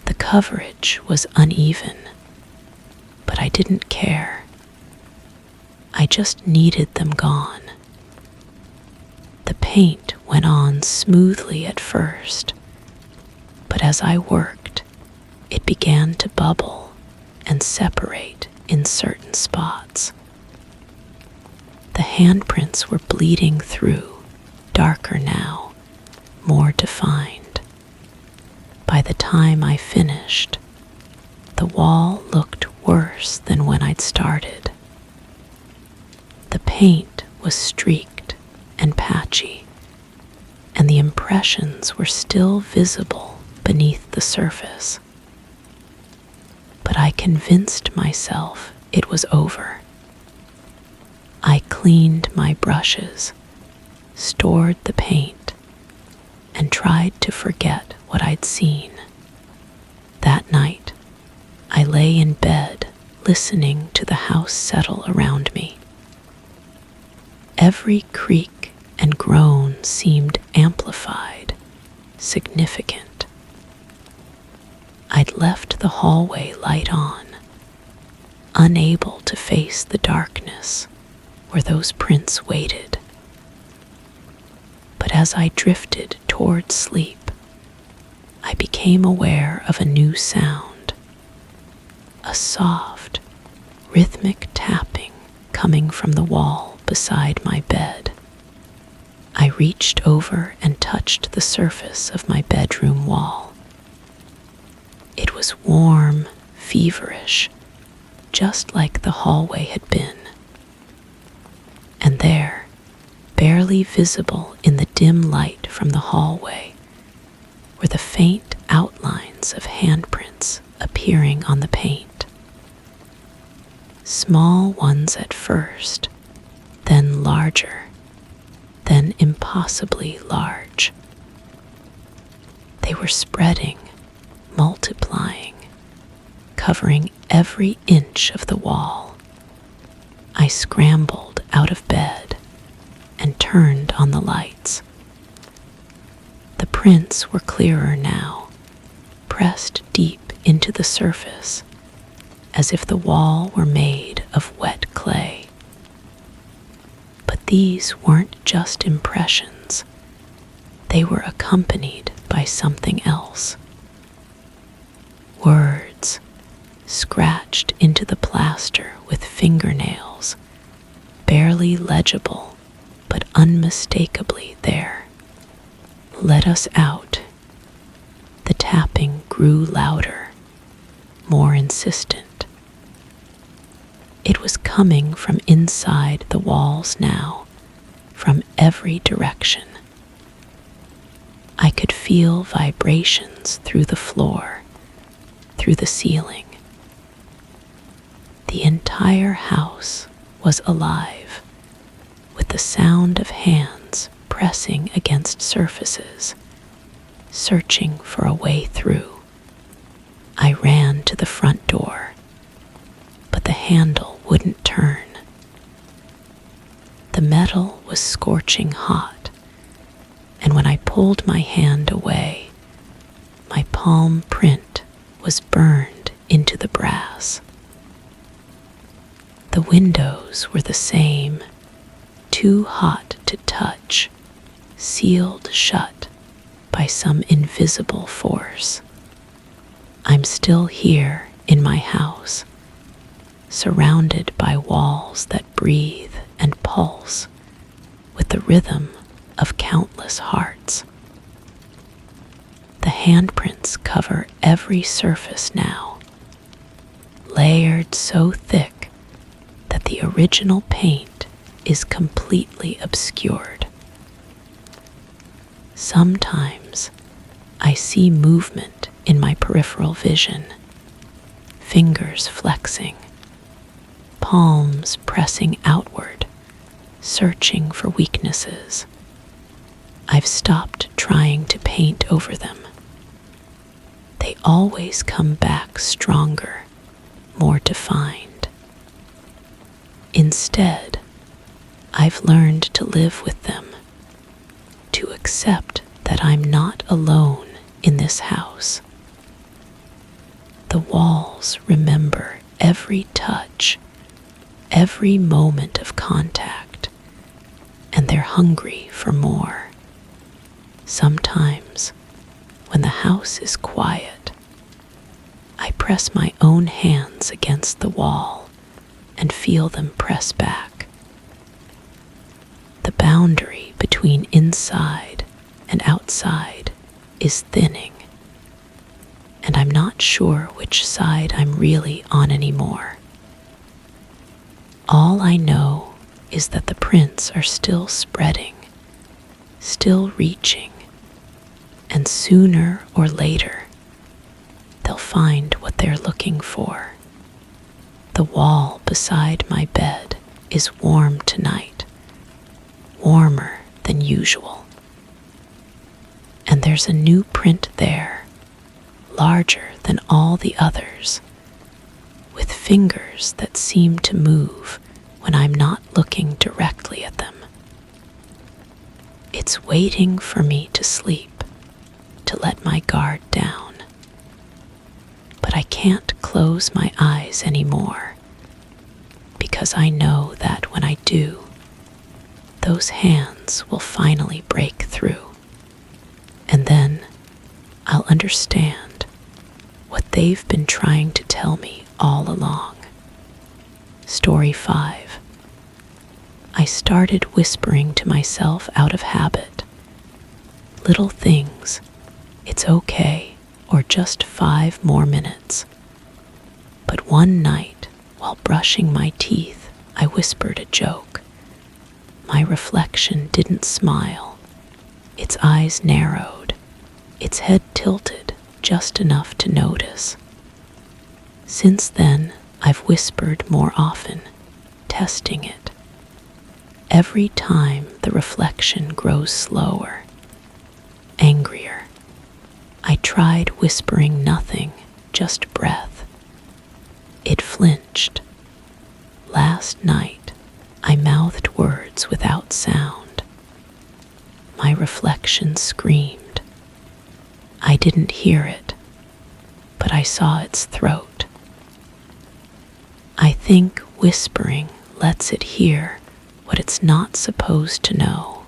The coverage was uneven, but I didn't care. I just needed them gone. The paint went on smoothly at first, but as I worked, it began to bubble and separate in certain spots. The handprints were bleeding through, darker now, more defined. By the time I finished, the wall looked worse than when I'd started. The paint was streaked and patchy, and the impressions were still visible beneath the surface. But I convinced myself it was over. I cleaned my brushes, stored the paint, and tried to forget what I'd seen. That night, I lay in bed listening to the house settle around me. Every creak and groan seemed amplified, significant. I'd left the hallway light on, unable to face the darkness where those prints waited. But as I drifted toward sleep, I became aware of a new sound, a soft, rhythmic tapping coming from the wall beside my bed. I reached over and touched the surface of my bedroom wall. It was warm, feverish, just like the hallway had been. And there, barely visible in the dim light from the hallway, were the faint outlines of handprints appearing on the paint. Small ones at first, then larger, then impossibly large. They were spreading, multiplying, covering every inch of the wall. I scrambled out of bed and turned on the lights. The prints were clearer now, pressed deep into the surface, as if the wall were made of wet clay. But these weren't just impressions. They were accompanied by something else. Words, scratched into the plaster with fingernails, barely legible, but unmistakably there. Let us out. The tapping grew louder, more insistent. It was coming from inside the walls now, from every direction. I could feel vibrations through the floor, through the ceiling. The entire house was alive, with the sound of hands pressing against surfaces, searching for a way through. I ran to the front door, but the handle wouldn't turn. The metal was scorching hot, and when I pulled my hand away, my palm print was burned into the brass. The windows were the same, too hot to touch, sealed shut by some invisible force. I'm still here in my house, surrounded by walls that breathe and pulse with the rhythm of countless hearts. The handprints cover every surface now, layered so thick that the original paint is completely obscured. Sometimes I see movement in my peripheral vision, fingers flexing, palms pressing outward, searching for weaknesses. I've stopped trying to paint over them. They always come back stronger, more defined. Instead, I've learned to live with them, to accept that I'm not alone in this house. The walls remember every touch, every moment of contact, and they're hungry for more. Sometimes, when the house is quiet, I press my own hands against the wall and feel them press back. between inside and outside is thinning, and I'm not sure which side I'm really on anymore. All I know is that the prints are still spreading, still reaching, and sooner or later, they'll find what they're looking for. The wall beside my bed is warm tonight, warmer than usual. And there's a new print there, larger than all the others, with fingers that seem to move when I'm not looking directly at them. It's waiting for me to sleep, to let my guard down. But I can't close my eyes anymore, because I know that when I do, those hands will finally break through, and then I'll understand what they've been trying to tell me all along. Story 5. I started whispering to myself out of habit. Little things, it's okay, or just 5 more minutes. But one night, while brushing my teeth, I whispered a joke. My reflection didn't smile. Its eyes narrowed, its head tilted just enough to notice. Since then, I've whispered more often, testing it. Every time the reflection grows slower, angrier. I tried whispering nothing, just breath. It flinched. Last night, I mouthed words without sound. My reflection screamed. I didn't hear it, but I saw its throat. I think whispering lets it hear what it's not supposed to know.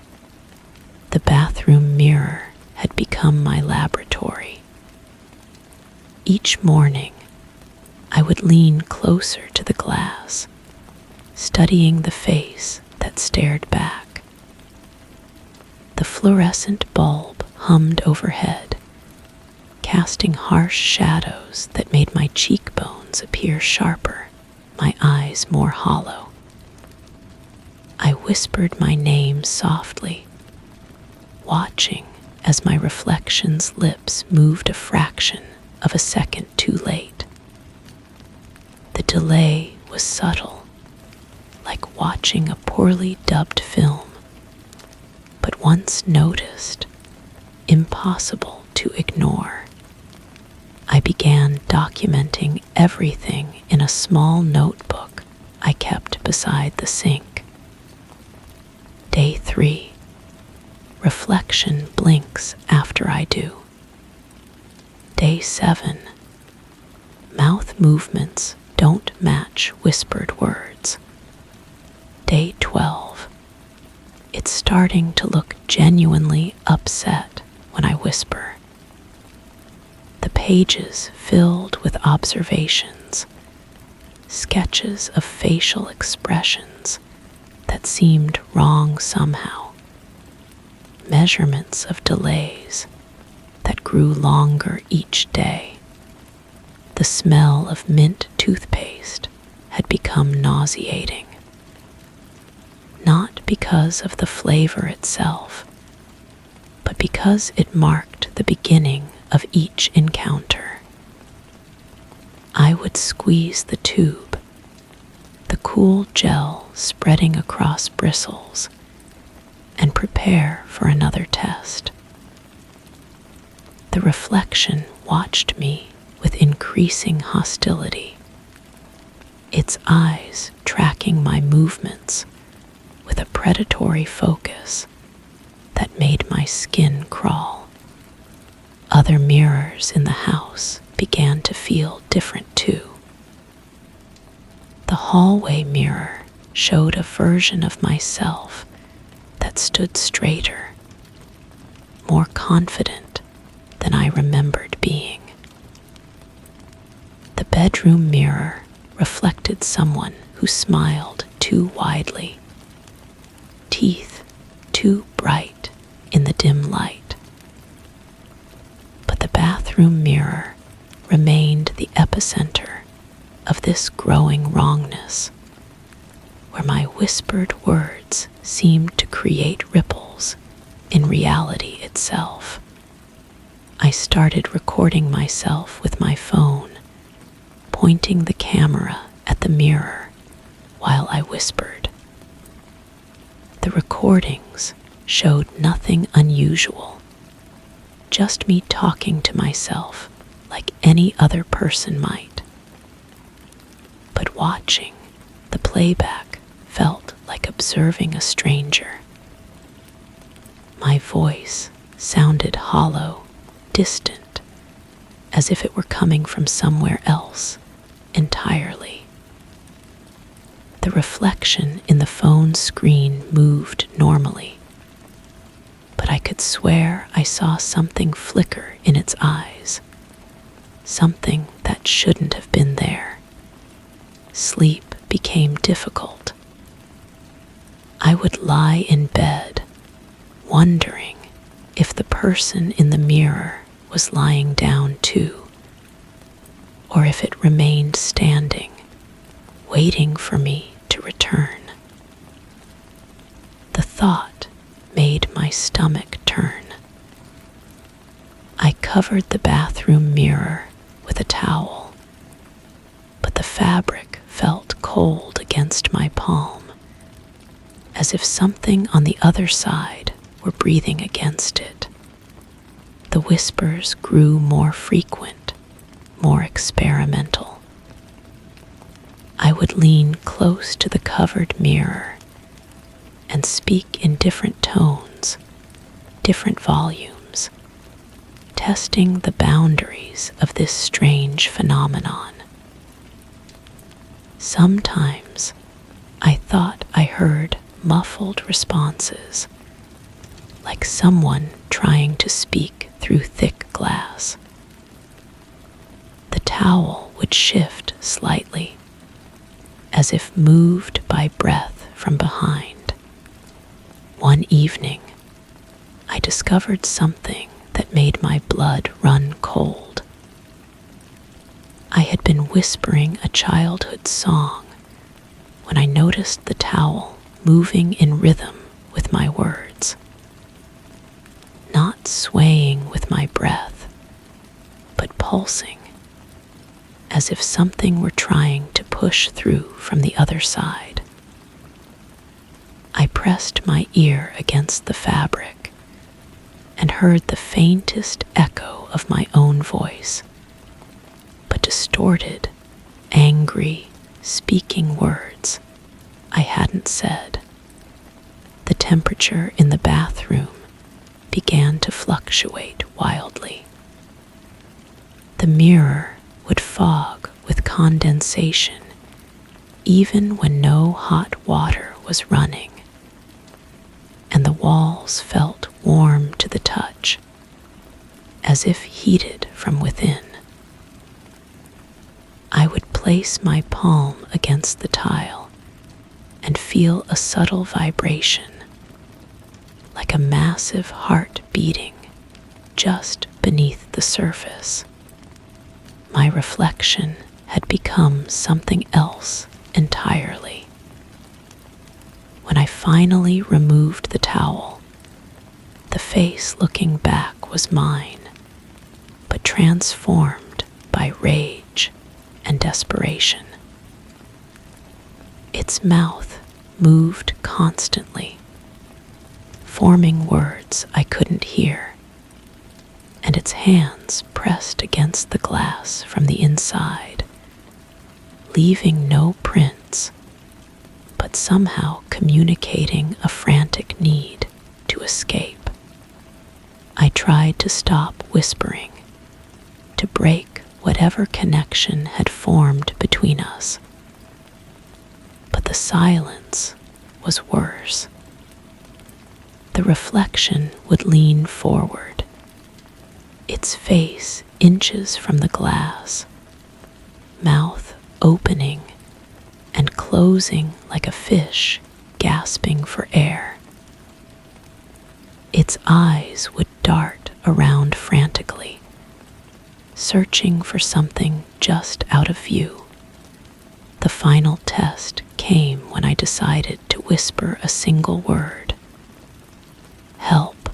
The bathroom mirror had become my laboratory. Each morning, I would lean closer to the glass, studying the face that stared back. The fluorescent bulb hummed overhead, casting harsh shadows that made my cheekbones appear sharper, my eyes more hollow. I whispered my name softly, watching as my reflection's lips moved a fraction of a second too late. The delay was subtle, like watching a poorly dubbed film, but once noticed, impossible to ignore. I began documenting everything in a small notebook I kept beside the sink. Day 3. Reflection blinks after I do. Day 7. Mouth movements don't match whispered words. Day 12. It's starting to look genuinely upset when I whisper. The pages filled with observations, sketches of facial expressions that seemed wrong somehow, measurements of delays that grew longer each day. The smell of mint toothpaste had become nauseating, not because of the flavor itself, but because it marked the beginning of each encounter. I would squeeze the tube, the cool gel spreading across bristles, and prepare for another test. The reflection watched me with increasing hostility, its eyes tracking my movements with a predatory focus that made my skin crawl. Other mirrors in the house began to feel different too. The hallway mirror showed a version of myself that stood straighter, more confident than I remembered being. The bedroom mirror reflected someone who smiled too widely, teeth too too bright in the dim light. But the bathroom mirror remained the epicenter of this growing wrongness, where my whispered words seemed to create ripples in reality itself. I started recording myself with my phone, pointing the camera at the mirror while I whispered. The recordings showed nothing unusual, just me talking to myself like any other person might. But watching the playback felt like observing a stranger. My voice sounded hollow, distant, as if it were coming from somewhere else entirely. The reflection in the phone screen moved normally, but I could swear I saw something flicker in its eyes, something that shouldn't have been there. Sleep became difficult. I would lie in bed, wondering if the person in the mirror was lying down too, or if it remained standing, waiting for me to return. The thought made my stomach turn. I covered the bathroom mirror with a towel, but the fabric felt cold against my palm, as if something on the other side were breathing against it. The whispers grew more frequent, more experimental. I would lean close to the covered mirror and speak in different tones, different volumes, testing the boundaries of this strange phenomenon. Sometimes I thought I heard muffled responses, like someone trying to speak through thick glass. The towel would shift slightly, as if moved by breath from behind. One evening, I discovered something that made my blood run cold. I had been whispering a childhood song when I noticed the towel moving in rhythm with my words, not swaying with my breath, but pulsing, as if something were trying to push through from the other side. I pressed my ear against the fabric and heard the faintest echo of my own voice, but distorted, angry, speaking words I hadn't said. The temperature in the bathroom began to fluctuate wildly. The mirror would fog with condensation even when no hot water was running, and the walls felt warm to the touch, as if heated from within. I would place my palm against the tile and feel a subtle vibration, like a massive heart beating just beneath the surface. My reflection had become something else entirely. When I finally removed the towel, the face looking back was mine, but transformed by rage and desperation. Its mouth moved constantly, forming words I couldn't hear, and its hands pressed against the glass from the inside, leaving no prints, but somehow communicating a frantic need to escape. I tried to stop whispering, to break whatever connection had formed between us. But the silence was worse. The reflection would lean forward, its face inches from the glass, mouth opening and closing like a fish gasping for air. Its eyes would dart around frantically, searching for something just out of view. The final test came when I decided to whisper a single word: help.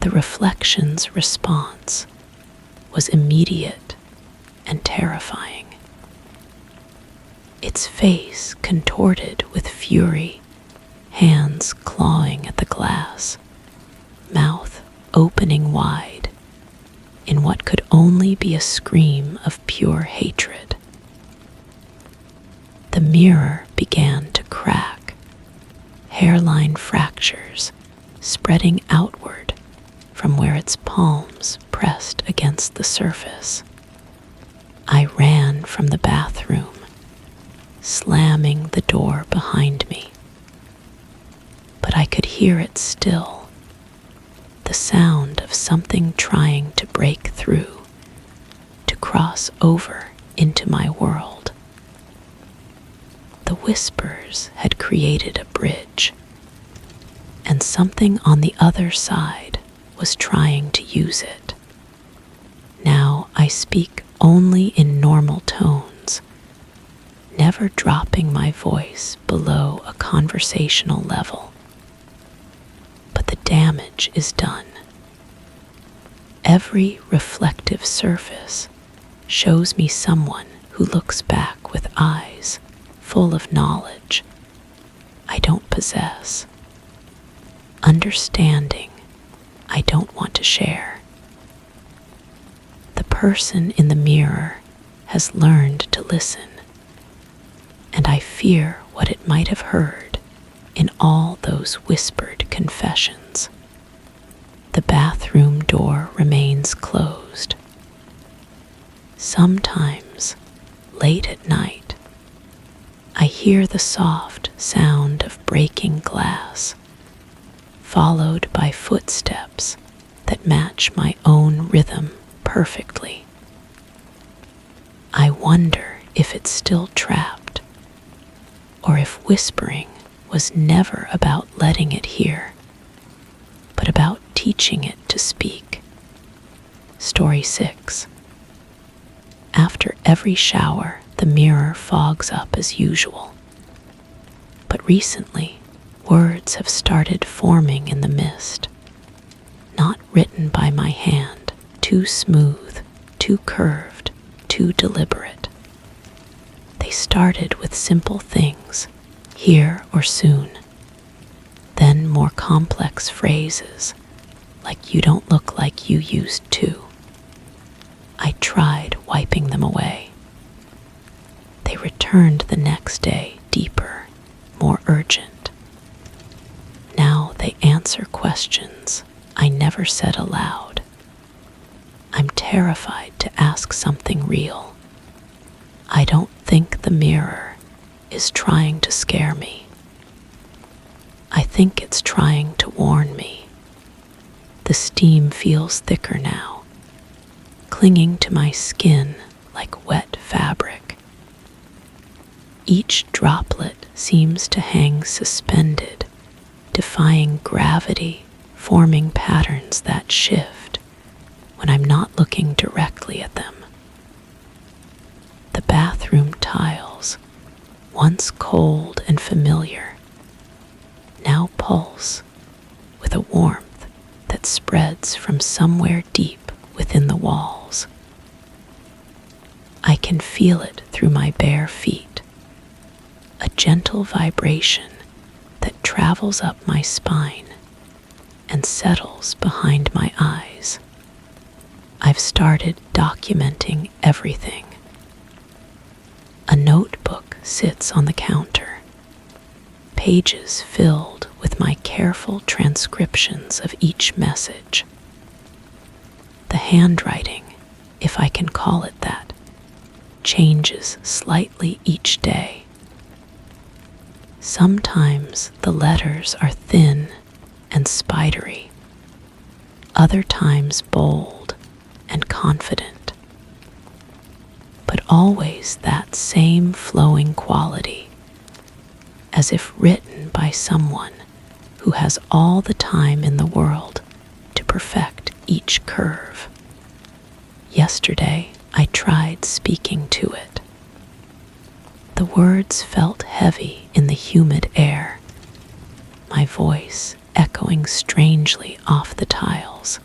The reflection's response was immediate and terrifying. Its face contorted with fury, hands clawing at the glass, mouth opening wide in what could only be a scream of pure hatred. The mirror began to crack, hairline fractures spreading outward from where its palms pressed against the surface. I ran from the bathroom, slamming the door behind me. But I could hear it still, the sound of something trying to break through, to cross over into my world. The whispers had created a bridge, and something on the other side was trying to use it. Now I speak only in normal tones, never dropping my voice below a conversational level. But the damage is done. Every reflective surface shows me someone who looks back with eyes full of knowledge I don't possess, understanding I don't want to share. The person in the mirror has learned to listen, and I fear what it might have heard in all those whispered confessions. The bathroom door remains closed. Sometimes, late at night, I hear the soft sound of breaking glass, followed by footsteps that match my own rhythm perfectly. I wonder if it's still trapped, or if whispering was never about letting it hear, but about teaching it to speak. Story 6. After every shower, the mirror fogs up as usual. But recently, words have started forming in the mist, not written by my hand, too smooth, too curved, too deliberate. They started with simple things, here or soon, then more complex phrases, like "you don't look like you used to." I tried wiping them away. They returned the next day, deeper, more urgent. Now they answer questions I never said aloud. I'm terrified to ask something real. I don't think the mirror is trying to scare me. I think it's trying to warn me. The steam feels thicker now, clinging to my skin like wet fabric. Each droplet seems to hang suspended, defying gravity, forming patterns that shift when I'm not looking directly at them. The bathroom tiles, once cold and familiar, now pulse with a warmth that spreads from somewhere deep within the walls. I can feel it through my bare feet, a gentle vibration that travels up my spine and settles behind my eyes. I've started documenting everything. A notebook sits on the counter, pages filled with my careful transcriptions of each message. The handwriting, if I can call it that, changes slightly each day. Sometimes the letters are thin and spidery, other times bold and confident, but always that same flowing quality, as if written by someone who has all the time in the world to perfect each curve. Yesterday, I tried speaking to it. The words felt heavy in the humid air, my voice echoing strangely off the tiles.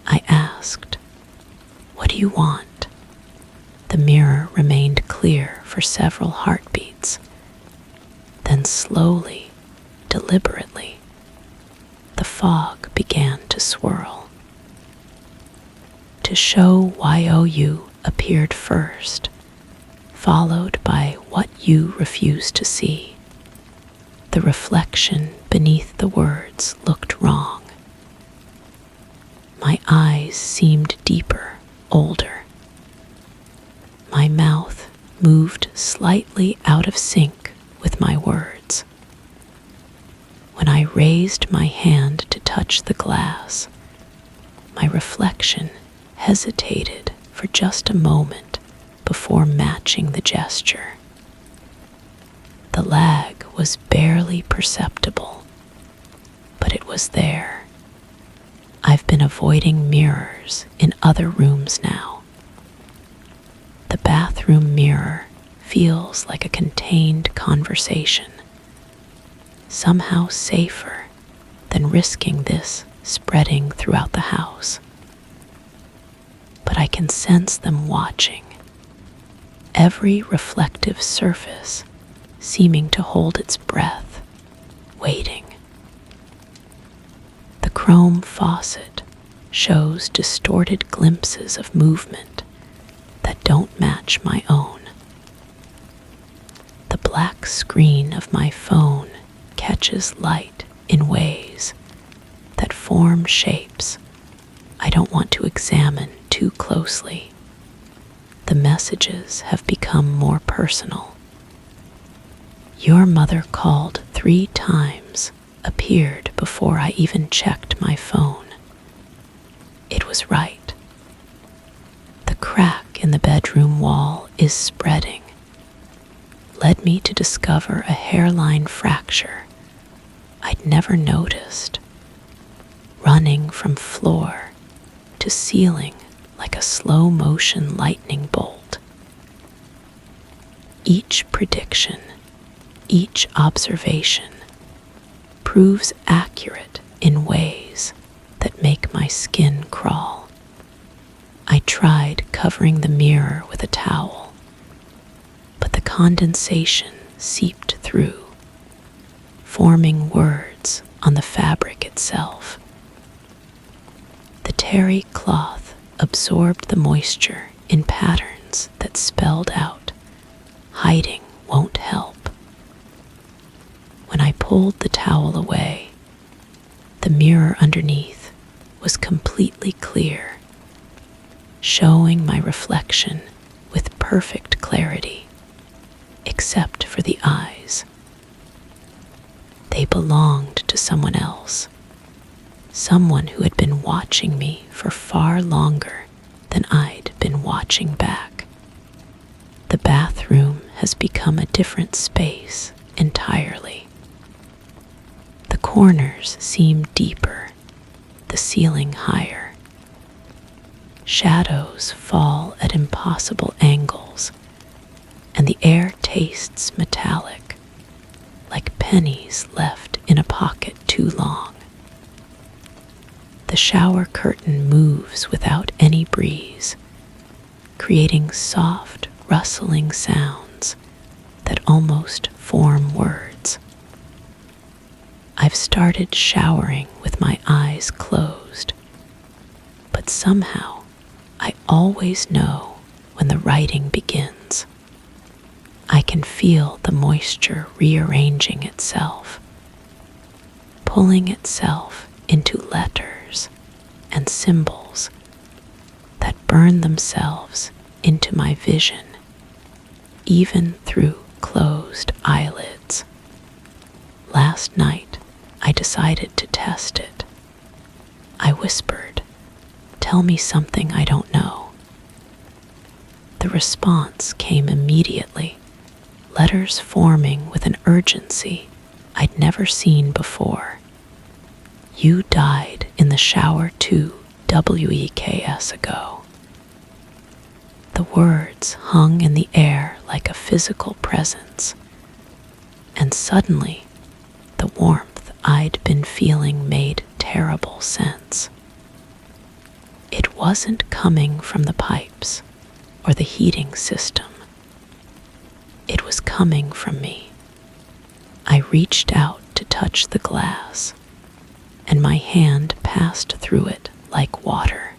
I asked, "What do you want?" The mirror remained clear for several heartbeats. Then slowly, deliberately, the fog began to swirl. To show YOU appeared first, followed by what you refused to see. The reflection beneath the words looked wrong. My eyes seemed deeper, older. My mouth moved slightly out of sync with my words. When I raised my hand to touch the glass, my reflection hesitated for just a moment before matching the gesture. The lag was barely perceptible, but it was there. I've been avoiding mirrors in other rooms now. The bathroom mirror feels like a contained conversation, somehow safer than risking this spreading throughout the house. But I can sense them watching, every reflective surface seeming to hold its breath, waiting. The chrome faucet shows distorted glimpses of movement that don't match my own. The black screen of my phone catches light in ways that form shapes I don't want to examine too closely. The messages have become more personal. "Your mother called 3 times," appeared before I even checked my phone. It was right. The crack in the bedroom wall is spreading, led me to discover a hairline fracture I'd never noticed, running from floor to ceiling like a slow-motion lightning bolt. Each prediction, each observation, proves accurate in ways that make my skin crawl. I tried covering the mirror with a towel, but the condensation seeped through, forming words on the fabric itself. The terry cloth absorbed the moisture in patterns that spelled out, "Hiding won't help." When I pulled the towel away, the mirror underneath was completely clear, showing my reflection with perfect clarity, except for the eyes. They belonged to someone else, someone who had been watching me for far longer than I'd been watching back. The bathroom has become a different space entirely. The corners seem deeper, the ceiling higher. Shadows fall at impossible angles, and the air tastes metallic, like pennies left in a pocket too long. The shower curtain moves without any breeze, creating soft, rustling sounds that almost form words. I've started showering with my eyes closed, but somehow I always know when the writing begins. I can feel the moisture rearranging itself, pulling itself into letters and symbols that burn themselves into my vision, even through closed eyelids. Last night, I decided to test it. I whispered, "Tell me something I don't know." The response came immediately, letters forming with an urgency I'd never seen before. You died in the shower 2 weeks ago. The words hung in the air like a physical presence, and suddenly the warmth I'd been feeling made terrible sense. It wasn't coming from the pipes or the heating system. It was coming from me. I reached out to touch the glass, and my hand passed through it like water.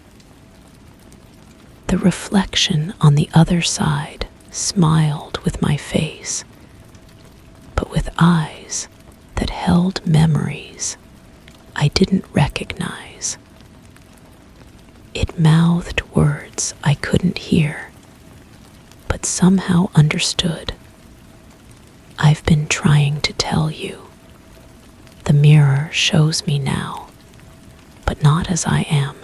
The reflection on the other side smiled with my face, but with eyes that held memories I didn't recognize. It mouthed words I couldn't hear, but somehow understood. I've been trying to tell you. The mirror shows me now, but not as I am.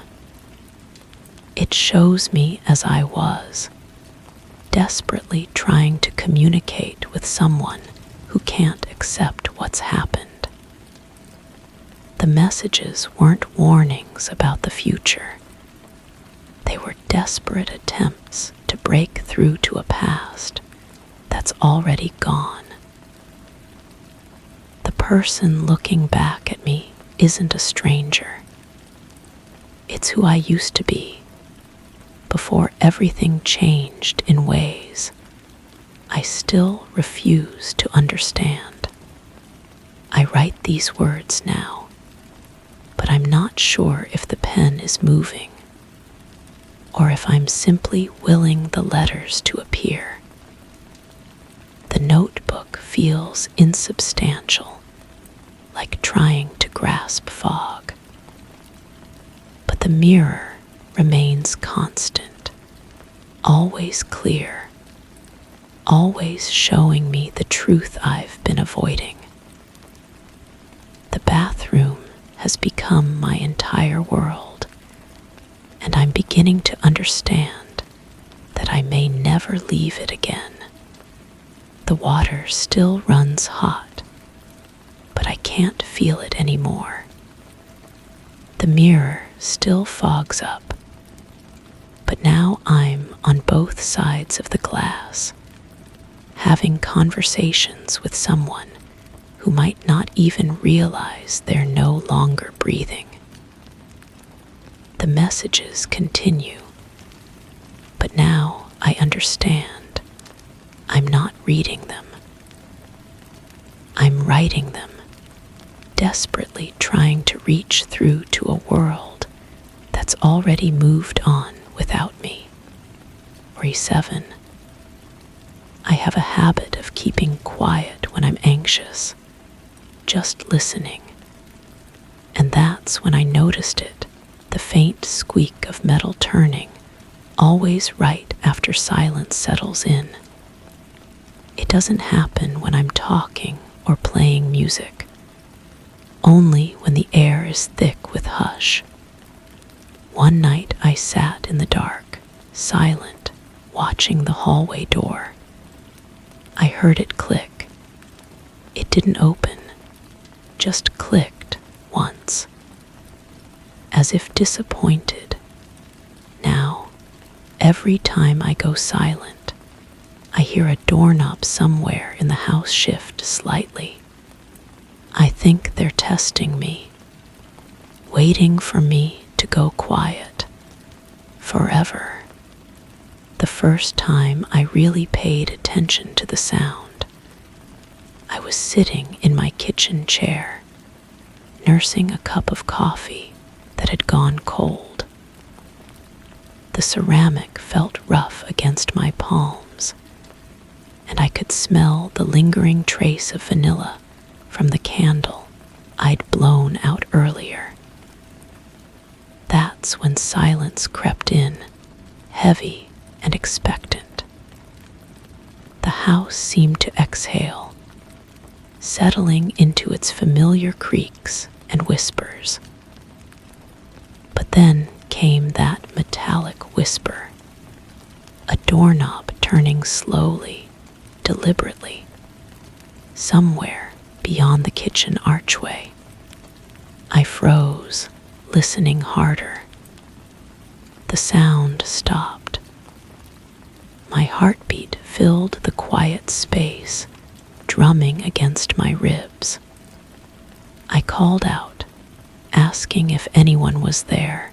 It shows me as I was, desperately trying to communicate with someone who can't accept what's happened. The messages weren't warnings about the future. They were desperate attempts to break through to a past that's already gone. The person looking back at me isn't a stranger. It's who I used to be, before everything changed in ways I still refuse to understand. I write these words now, but I'm not sure if the pen is moving, or if I'm simply willing the letters to appear. The notebook feels insubstantial, like trying to grasp fog. But the mirror remains constant, always clear, always showing me the truth I've been avoiding. The bathroom has become my entire world, and I'm beginning to understand that I may never leave it again. The water still runs hot, but I can't feel it anymore. The mirror still fogs up, but now I'm on both sides of the glass, having conversations with someone who might not even realize they're no longer breathing. The messages continue, but now I understand. I'm not reading them. I'm writing them, desperately trying to reach through to a world that's already moved on without me. 47. I have a habit of keeping quiet when I'm anxious, just listening. And that's when I noticed it, the faint squeak of metal turning, always right after silence settles in. It doesn't happen when I'm talking or playing music, only when the air is thick with hush. One night I sat in the dark, silent, watching the hallway door. I heard it click. It didn't open, just clicked once, as if disappointed. Now, every time I go silent, I hear a doorknob somewhere in the house shift slightly. I think they're testing me, waiting for me to go quiet, forever. The first time I really paid attention to the sound, I was sitting in my kitchen chair, nursing a cup of coffee that had gone cold. The ceramic felt rough against my palms, and I could smell the lingering trace of vanilla from the candle I'd blown out earlier. That's when silence crept in, heavy and expectant. The house seemed to exhale, settling into its familiar creaks and whispers. But then came that metallic whisper, a doorknob turning slowly, deliberately, somewhere beyond the kitchen archway. I froze, listening harder. The sound stopped. My heartbeat filled the quiet space, drumming against my ribs. I called out, asking if anyone was there,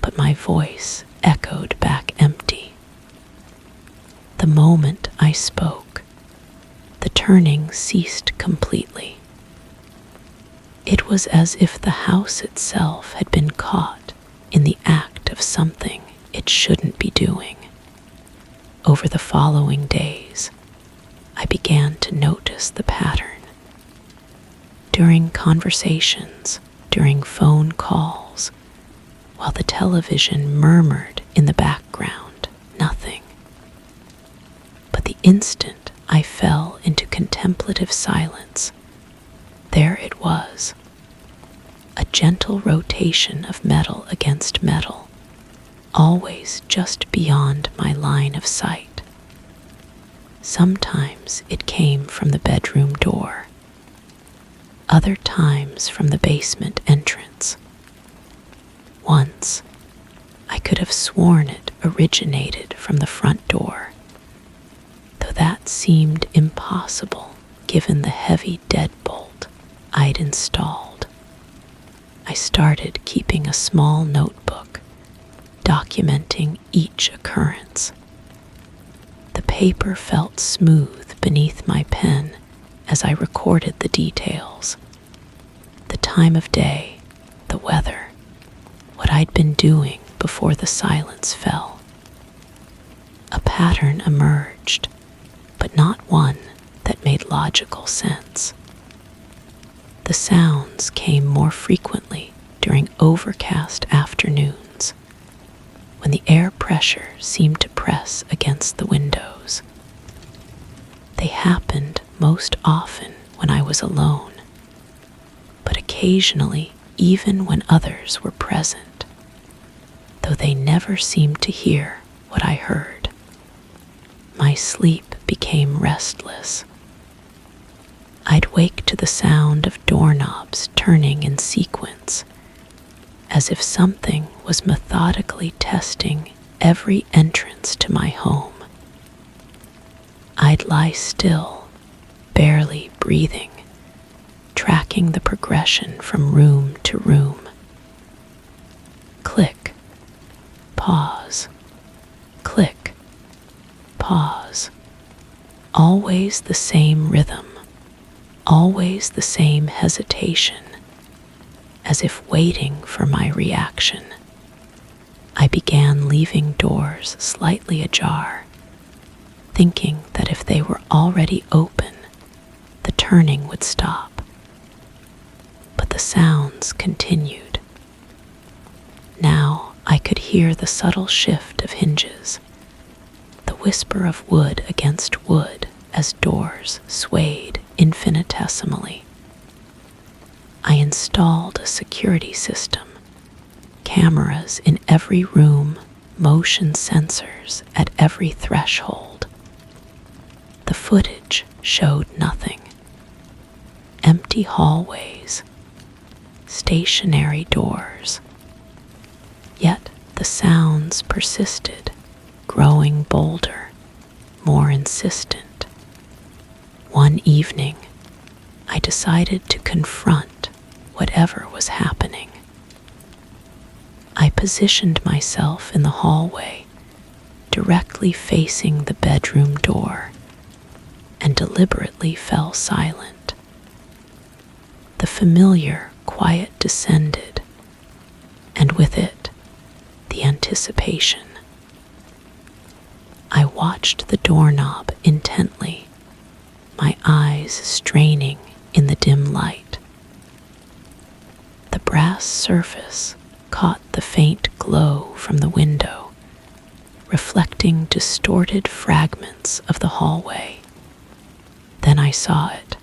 but my voice echoed back empty. The moment I spoke, the turning ceased completely. It was as if the house itself had been caught in the act of something it shouldn't be doing. Over the following days, I began to notice the pattern. During conversations, during phone calls, while the television murmured in the background, nothing. But the instant I fell into contemplative silence, there it was, a gentle rotation of metal against metal, always just beyond my line of sight. Sometimes it came from the bedroom door, other times from the basement entrance. Once, I could have sworn it originated from the front door, though that seemed impossible given the heavy deadbolt I'd installed. I started keeping a small notebook, documenting each occurrence. The paper felt smooth beneath my pen as I recorded the details. The time of day, the weather, what I'd been doing before the silence fell. A pattern emerged, but not one that made logical sense. The sounds came more frequently during overcast afternoons, when the air pressure seemed to press against the windows. They happened most often when I was alone, but occasionally even when others were present, though they never seemed to hear what I heard. My sleep became restless. I'd wake to the sound of doorknobs turning in sequence, as if something was methodically testing every entrance to my home. I'd lie still, barely breathing, tracking the progression from room to room. Click, pause, click, pause. Always the same rhythm, always the same hesitation, as if waiting for my reaction. I began leaving doors slightly ajar, thinking that if they were already open, the turning would stop. But the sounds continued. Now I could hear the subtle shift of hinges, the whisper of wood against wood as doors swayed infinitesimally. I installed a security system, cameras in every room, motion sensors at every threshold. The footage showed nothing. Empty hallways, stationary doors. Yet the sounds persisted, growing bolder, more insistent. One evening, I decided to confront whatever was happening. I positioned myself in the hallway, directly facing the bedroom door, and deliberately fell silent. The familiar quiet descended, and with it, the anticipation. I watched the doorknob intently, my eyes straining in the dim light. The brass surface caught the faint glow from the window, reflecting distorted fragments of the hallway. Then I saw it.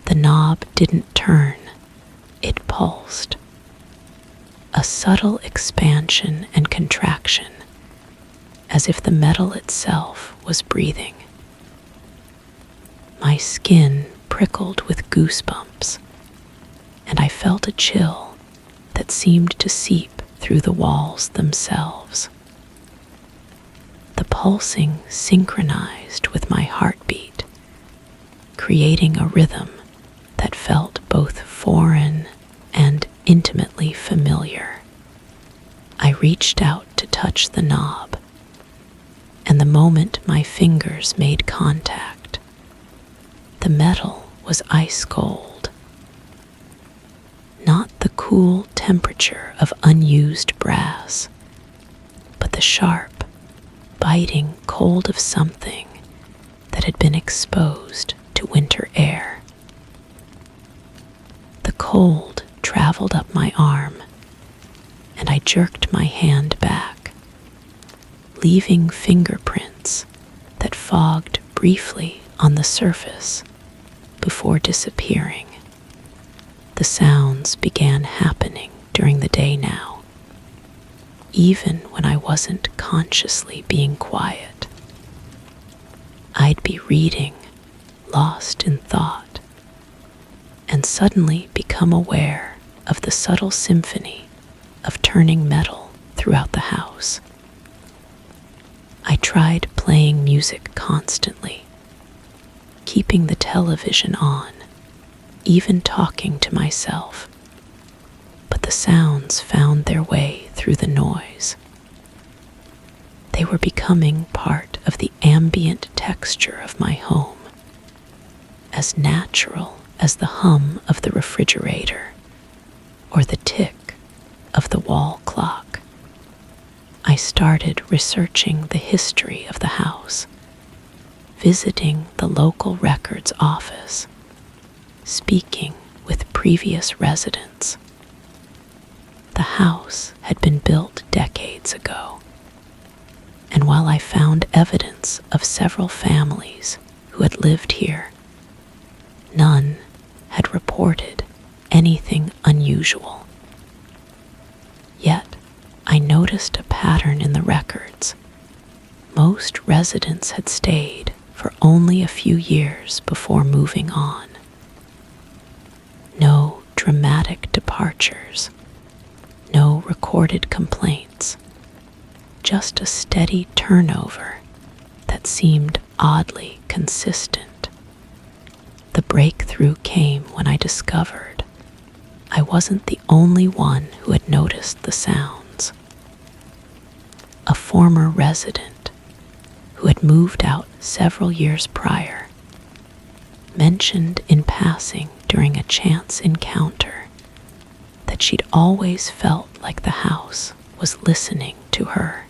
The knob didn't turn, it pulsed. A subtle expansion and contraction, as if the metal itself was breathing. My skin prickled with goosebumps, and I felt a chill that seemed to seep through the walls themselves. The pulsing synchronized with my heartbeat, creating a rhythm that felt both foreign and intimately familiar. I reached out to touch the knob, and the moment my fingers made contact, the metal was ice cold. Not the cool temperature of unused brass, but the sharp, biting cold of something that had been exposed to winter air. The cold traveled up my arm, and I jerked my hand back, leaving fingerprints that fogged briefly on the surface before disappearing. The sounds began happening during the day now, even when I wasn't consciously being quiet. I'd be reading, lost in thought, and suddenly become aware of the subtle symphony of turning metal throughout the house. I tried playing music constantly, keeping the television on, even talking to myself, but the sounds found their way through the noise. They were becoming part of the ambient texture of my home, as natural as the hum of the refrigerator or the tick of the wall clock. I started researching the history of the house, visiting the local records office, speaking with previous residents. The house had been built decades ago, and while I found evidence of several families who had lived here, none had reported anything unusual. Yet, I noticed a pattern in the records. Most residents had stayed for only a few years before moving on. No dramatic departures, no recorded complaints, just a steady turnover that seemed oddly consistent. The breakthrough came when I discovered I wasn't the only one who had noticed the sounds. A former resident who had moved out several years prior mentioned in passing during a chance encounter that she'd always felt like the house was listening to her.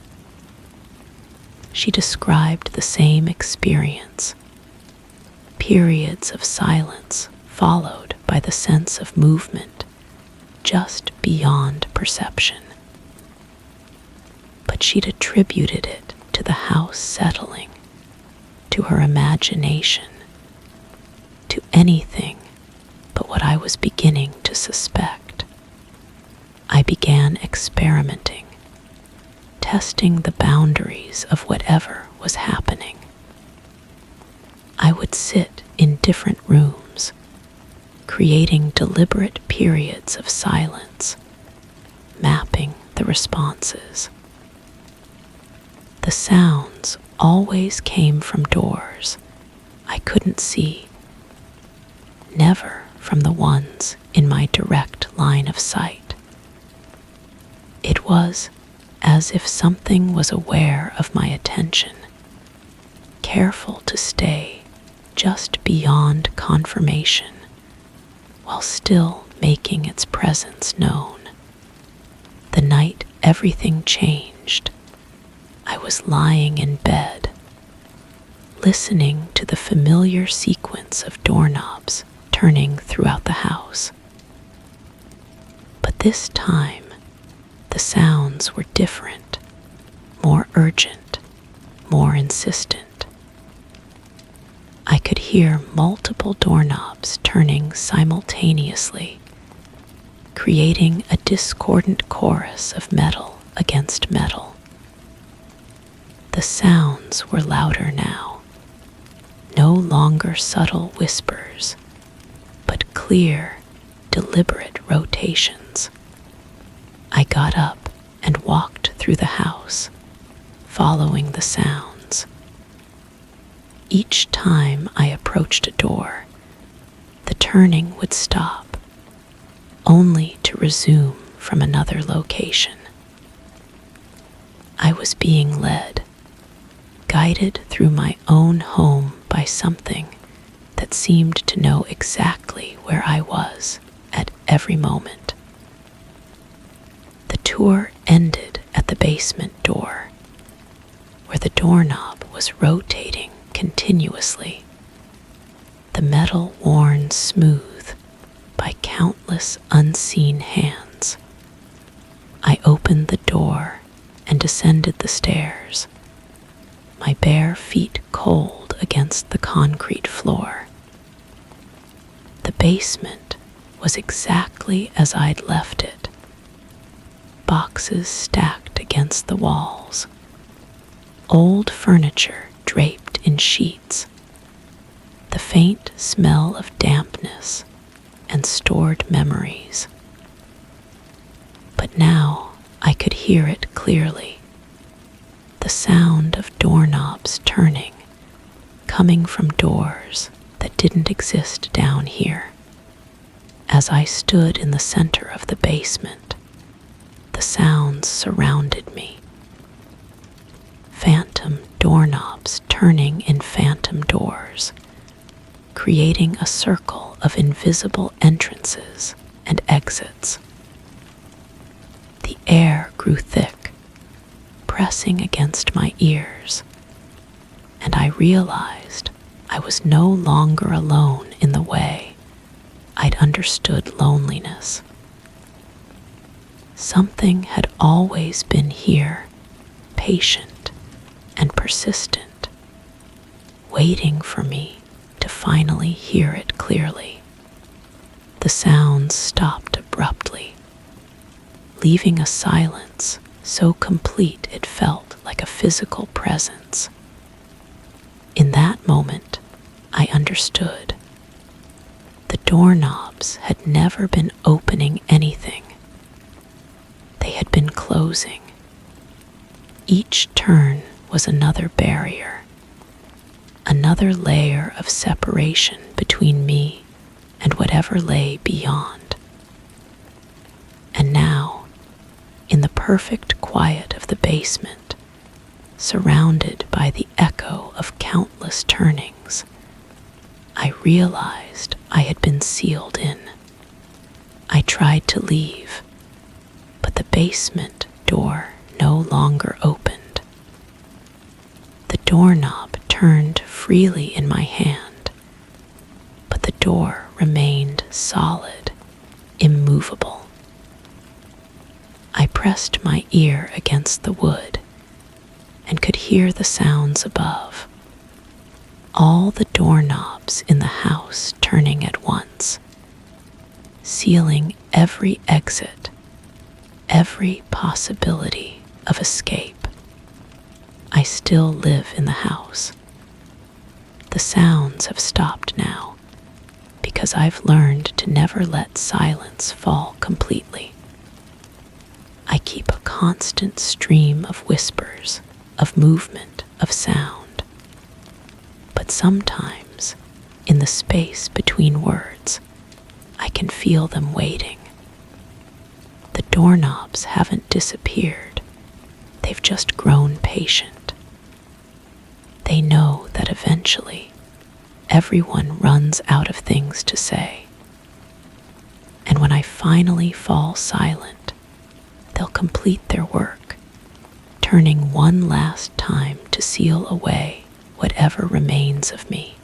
She described the same experience, periods of silence followed by the sense of movement just beyond perception. But she'd attributed it to the house settling, to her imagination, to anything but what I was beginning to suspect. I began experimenting, testing the boundaries of whatever was happening. I would sit in different rooms, creating deliberate periods of silence, mapping the responses. The sounds always came from doors I couldn't see, never from the ones in my direct line of sight. It was as if something was aware of my attention, careful to stay just beyond confirmation, while still making its presence known. The night everything changed, I was lying in bed, listening to the familiar sequence of doorknobs turning throughout the house. But this time, the sounds were different, more urgent, more insistent. I could hear multiple doorknobs turning simultaneously, creating a discordant chorus of metal against metal. The sounds were louder now, no longer subtle whispers, but clear, deliberate rotations. I got up and walked through the house, following the sounds. Each time I approached a door, the turning would stop, only to resume from another location. I was being led, guided through my own home by something that seemed to know exactly where I was at every moment. The tour ended at the basement door, where the doorknob was rotating continuously, the metal worn smooth by countless unseen hands. I opened the door and descended the stairs, my bare feet cold against the concrete floor. The basement was exactly as I'd left it, boxes stacked against the walls, old furniture draped in sheets, the faint smell of dampness and stored memories. But now I could hear it clearly, the sound of doorknobs turning, coming from doors that didn't exist down here. As I stood in the center of the basement, the sounds surrounded me. Phantom doorknobs turning in phantom doors, creating a circle of invisible entrances and exits. The air grew thick, pressing against my ears, and I realized I was no longer alone in the way I'd understood loneliness. Something had always been here, patient and persistent, waiting for me to finally hear it clearly. The sounds stopped abruptly, leaving a silence so complete it felt like a physical presence. In that moment, I understood. The doorknobs had never been opening anything. They had been closing. Each turn was another barrier, another layer of separation between me and whatever lay beyond. And now, in the perfect quiet of the basement, surrounded by the echo of countless turnings, I realized I had been sealed in. I tried to leave, but the basement door no longer opened. The doorknob turned freely in my hand, but the door remained solid, immovable. I pressed my ear against the wood and could hear the sounds above. All the doorknobs in the house turning at once, sealing every exit, every possibility of escape. I still live in the house. The sounds have stopped now because I've learned to never let silence fall completely. I keep a constant stream of whispers, of movement, of sound. But sometimes, in the space between words, I can feel them waiting. The doorknobs haven't disappeared. They've just grown patient. They know that eventually, everyone runs out of things to say. And when I finally fall silent, they'll complete their work, turning one last time to seal away whatever remains of me.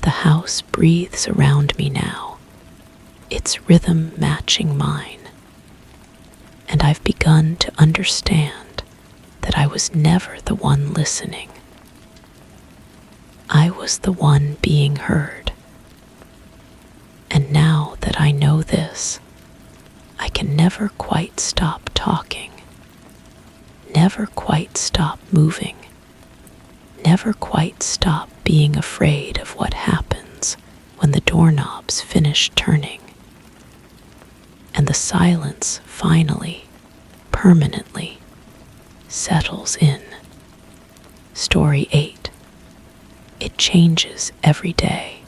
The house breathes around me now, its rhythm matching mine. And I've begun to understand that I was never the one listening. I was the one being heard. And now that I know this, I can never quite stop talking, never quite stop moving, never quite stop being afraid of what happens when the doorknobs finish turning, and the silence finally, permanently, settles in. Story 8. It changes every day.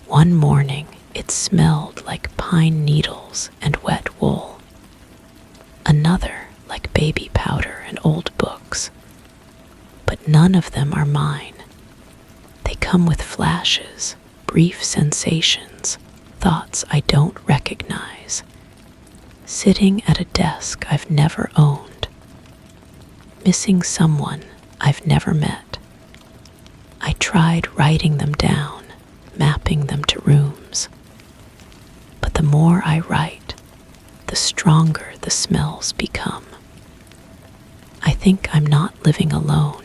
One morning, it smelled like pine needles and wet wool. Another like baby powder and old books. But none of them are mine. They come with flashes, brief sensations, thoughts I don't recognize. Sitting at a desk I've never owned. Missing someone I've never met. I tried writing them down, mapping them to rooms. But the more I write, the stronger the smells become. I think I'm not living alone.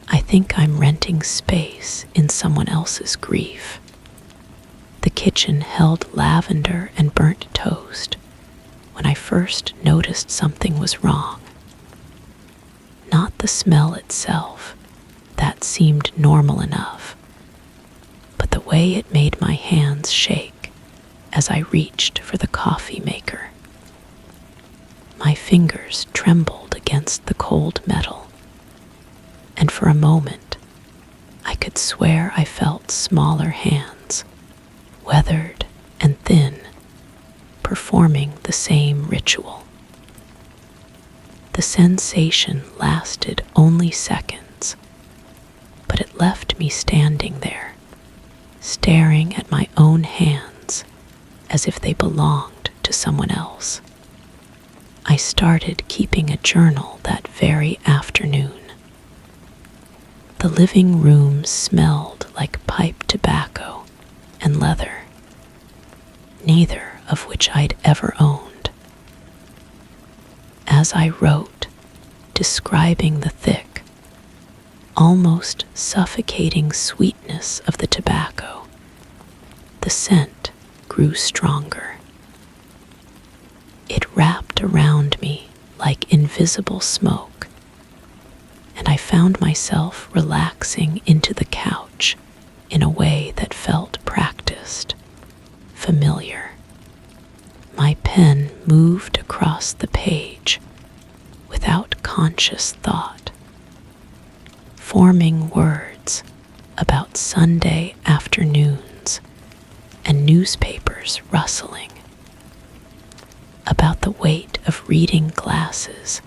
I think I'm renting space in someone else's grief. The kitchen held lavender and burnt toast when I first noticed something was wrong. Not the smell itself, that seemed normal enough, but the way it made my hands shake as I reached for the coffee maker. My fingers trembled against the cold metal, and for a moment I could swear I felt smaller hands, weathered and thin, performing the same ritual. The sensation lasted only seconds, but it left me standing there, staring at my own hands as if they belonged to someone else. I started keeping a journal that very afternoon. The living room smelled like pipe tobacco and leather, neither of which I'd ever owned. As I wrote, describing the thick, almost suffocating sweetness of the tobacco, the scent grew stronger. It wrapped around me like invisible smoke, and I found myself relaxing into the couch in a way that felt practiced, familiar. My pen moved across the page without conscious thought, forming words about Sunday afternoons and newspapers rustling, about the weight of reading glasses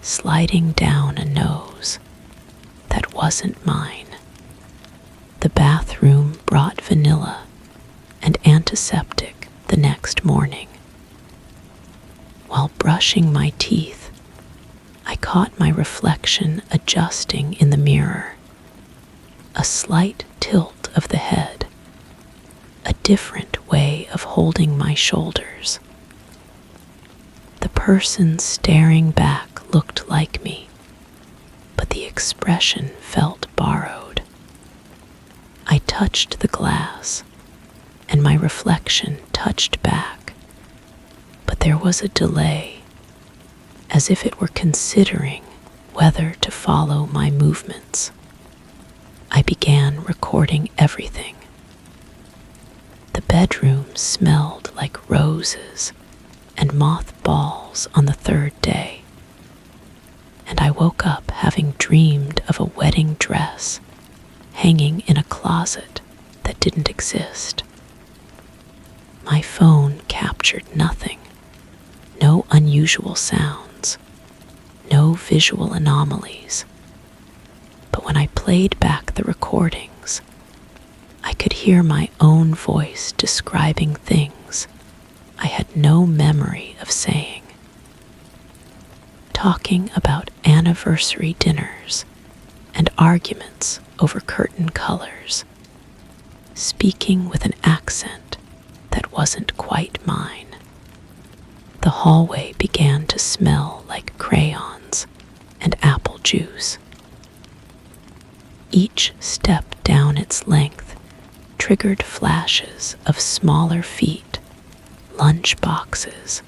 sliding down a nose that wasn't mine. The bathroom brought vanilla and antiseptic the next morning. While brushing my teeth, I caught my reflection adjusting in the mirror. A slight tilt of the head, a different way of holding my shoulders. The person staring back looked like me, but the expression felt borrowed. I touched the glass, and my reflection touched back, but there was a delay, as if it were considering whether to follow my movements. I began recording everything. The bedroom smelled like roses and mothballs on the third day, and I woke up having dreamed of a wedding dress hanging in a closet that didn't exist. My phone captured nothing, no unusual sounds, no visual anomalies. But when I played back the recordings, I could hear my own voice describing things I had no memory of saying. Talking about anniversary dinners and arguments over curtain colors, speaking with an accent that wasn't quite mine. The hallway began to smell like crayons and apple juice. Each step down its length triggered flashes of smaller feet, lunch boxes,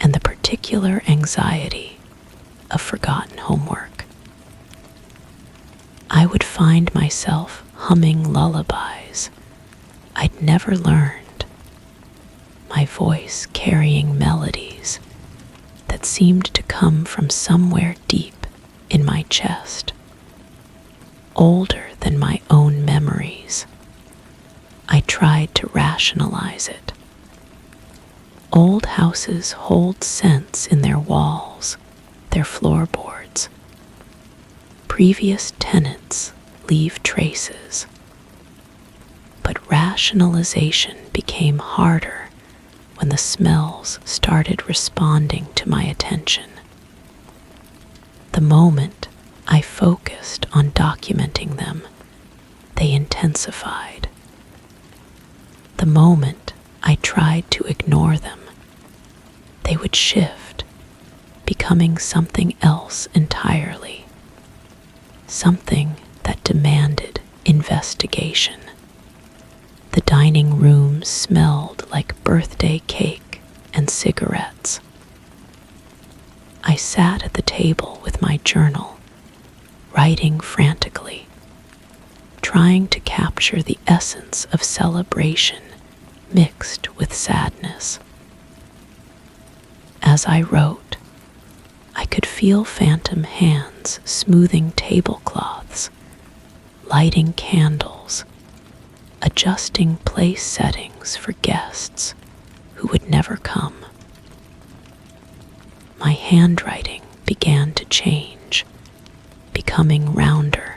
and the particular anxiety of forgotten homework. I would find myself humming lullabies I'd never learned, my voice carrying melodies that seemed to come from somewhere deep in my chest, older than my own memories. I tried to rationalize it. Old houses hold scents in their walls, their floorboards. Previous tenants leave traces. But rationalization became harder when the smells started responding to my attention. The moment I focused on documenting them, they intensified. The moment I tried to ignore them, they would shift, becoming something else entirely, something that demanded investigation. The dining room smelled like birthday cake and cigarettes. I sat at the table with my journal, writing frantically, trying to capture the essence of celebration mixed with sadness. As I wrote, I could feel phantom hands smoothing tablecloths, lighting candles, adjusting place settings for guests who would never come. My handwriting began to change, becoming rounder,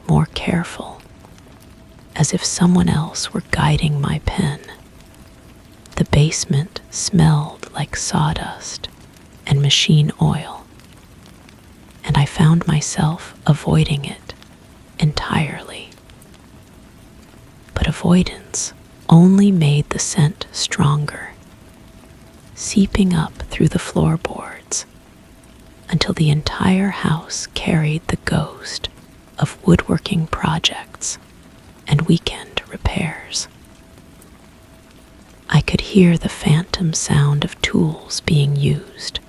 more careful, as if someone else were guiding my pen. The basement smelled like sawdust and machine oil, and I found myself avoiding it entirely. But avoidance only made the scent stronger, seeping up through the floorboards until the entire house carried the ghost of woodworking projects and weekend repairs. I could hear the phantom sound of tools being used,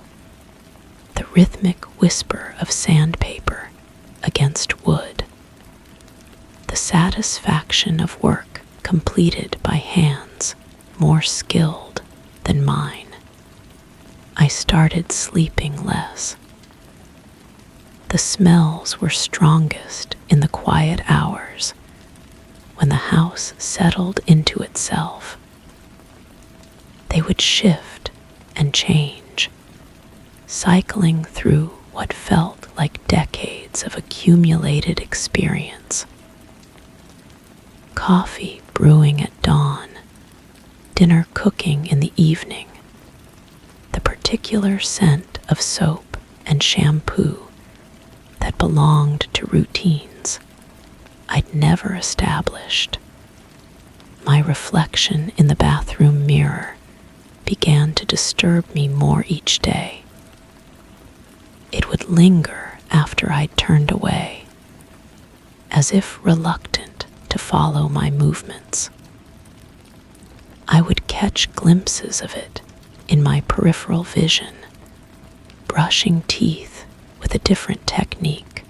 the rhythmic whisper of sandpaper against wood, the satisfaction of work completed by hands more skilled than mine. I started sleeping less. The smells were strongest in the quiet hours when the house settled into itself. They would shift and change, cycling through what felt like decades of accumulated experience. Coffee brewing at dawn, dinner cooking in the evening, the particular scent of soap and shampoo that belonged to routines I'd never established. My reflection in the bathroom mirror began to disturb me more each day. It would linger after I'd turned away, as if reluctant to follow my movements. I would catch glimpses of it in my peripheral vision, brushing teeth with a different technique,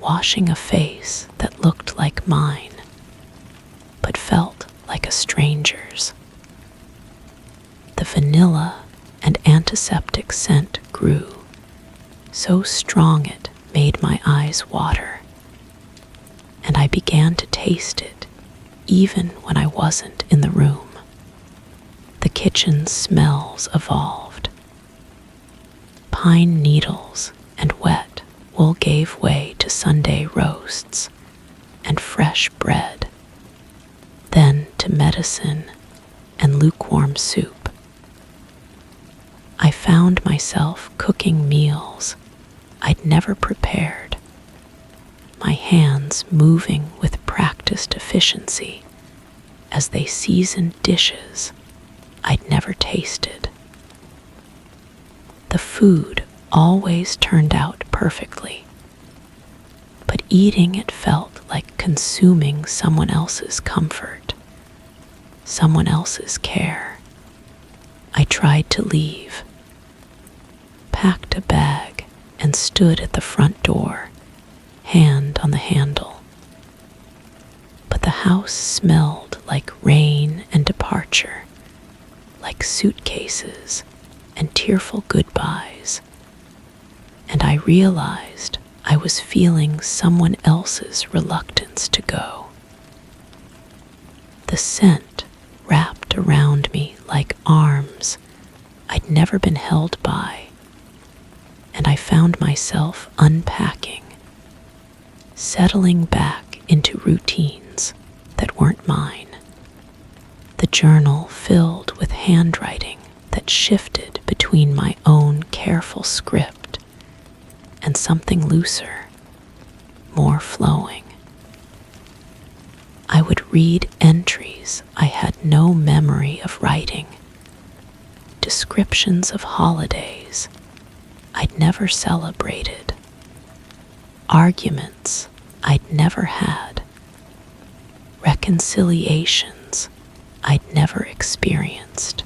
washing a face that looked like mine, but felt like a stranger's. The vanilla and antiseptic scent grew, so strong it made my eyes water, and I began to taste it even when I wasn't in the room. The kitchen's smells evolved. Pine needles and wet wool gave way to Sunday roasts and fresh bread, then to medicine and lukewarm soup. I found myself cooking meals I'd never prepared, my hands moving with practiced efficiency as they seasoned dishes I'd never tasted. The food always turned out perfectly, but eating it felt like consuming someone else's comfort, someone else's care. I tried to leave, packed a bag, and stood at the front door, hand on the handle. house smelled like rain and departure, like suitcases and tearful goodbyes, and I realized I was feeling someone else's reluctance to go. The scent wrapped around me like arms I'd never been held by, and I found myself unpacking, settling back into routines that weren't mine. The journal filled with handwriting that shifted between my own careful script and something looser, more flowing. I would read entries I had no memory of writing, descriptions of holidays I'd never celebrated, arguments I'd never had, reconciliations I'd never experienced.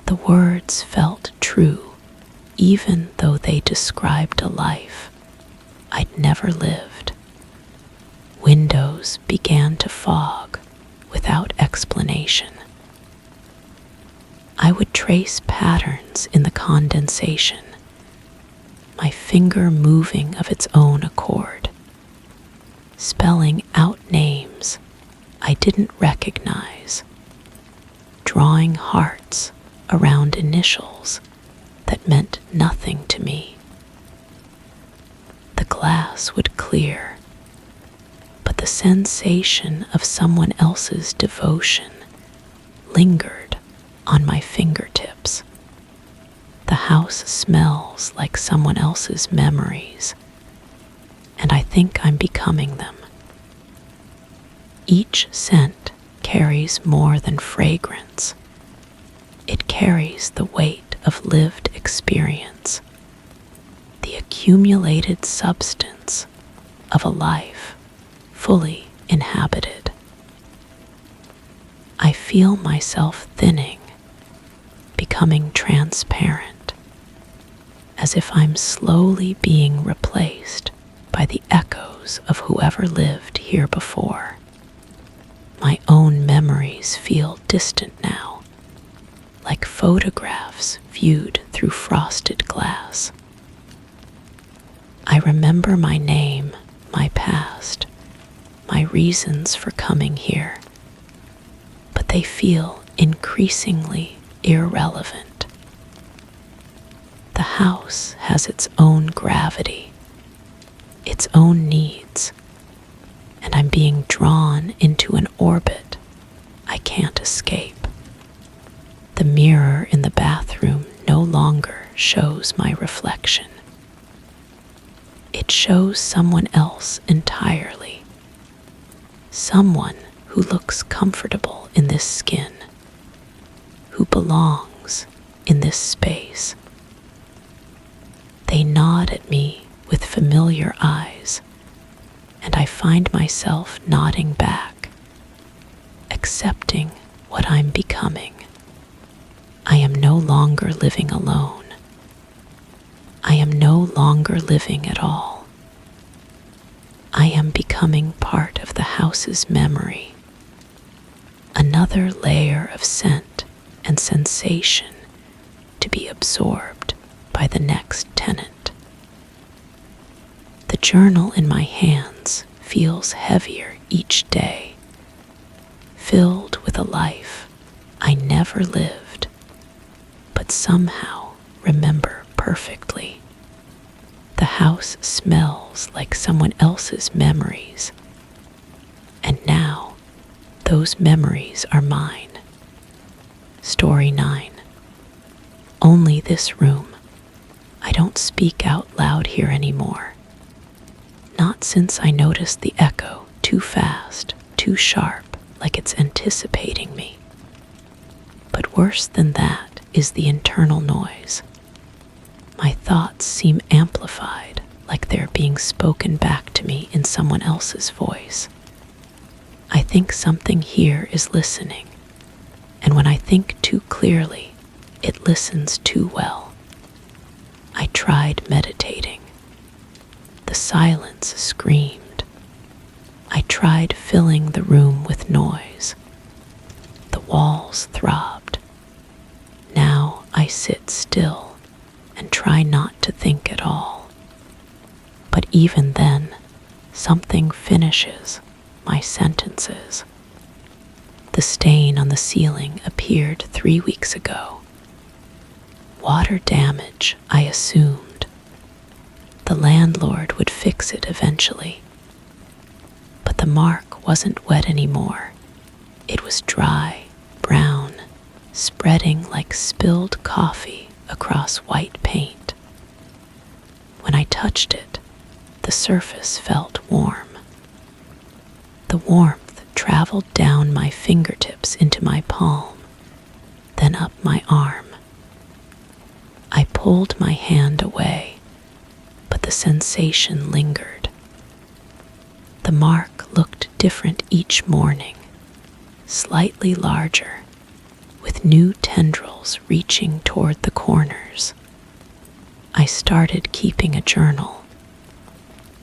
The words felt true, even though they described a life I'd never lived. Windows began to fog without explanation. I would trace patterns in the condensation, my finger moving of its own accord, spelling out names I didn't recognize, drawing hearts around initials that meant nothing to me. The glass would clear, but the sensation of someone else's devotion lingered on my fingertips. The house smells like someone else's memories, and I think I'm becoming them. Each scent carries more than fragrance. It carries the weight of lived experience, the accumulated substance of a life fully inhabited. I feel myself thinning, becoming transparent, as if I'm slowly being replaced by the echoes of whoever lived here before. My own memories feel distant now, like photographs viewed through frosted glass. I remember my name, my past, my reasons for coming here, but they feel increasingly irrelevant. The house has its own gravity, its own needs, and I'm being drawn into an orbit I can't escape. The mirror in the bathroom no longer shows my reflection. It shows someone else entirely, someone who looks comfortable in this skin, who belongs in this space. They nod at me with familiar eyes, and I find myself nodding back, accepting what I'm becoming. I am no longer living alone. I am no longer living at all. I am becoming part of the house's memory, another layer of scent and sensation to be absorbed by the next tenant. The journal in my hands feels heavier each day, filled with a life I never lived, but somehow remember perfectly. The house smells like someone else's memories, and now those memories are mine. Story 9. Only this room. I don't speak out loud here anymore. Not since I noticed the echo too fast, too sharp, like it's anticipating me. But worse than that is the internal noise. My thoughts seem amplified, like they're being spoken back to me in someone else's voice. I think something here is listening, and when I think too clearly, it listens too well. I tried meditating. The silence screamed. I tried filling the room with noise. The walls throbbed. Now I sit still and try not to think at all. But even then, something finishes my sentences. The stain on the ceiling appeared 3 weeks ago. Water damage, I assumed. The landlord would fix it eventually. But the mark wasn't wet anymore. It was dry, brown, spreading like spilled coffee across white paint. When I touched it, the surface felt warm. The warmth traveled down my fingertips into my palm, then up my arm. I pulled my hand away, but the sensation lingered. The mark looked different each morning, slightly larger, with new tendrils reaching toward the corners. I started keeping a journal.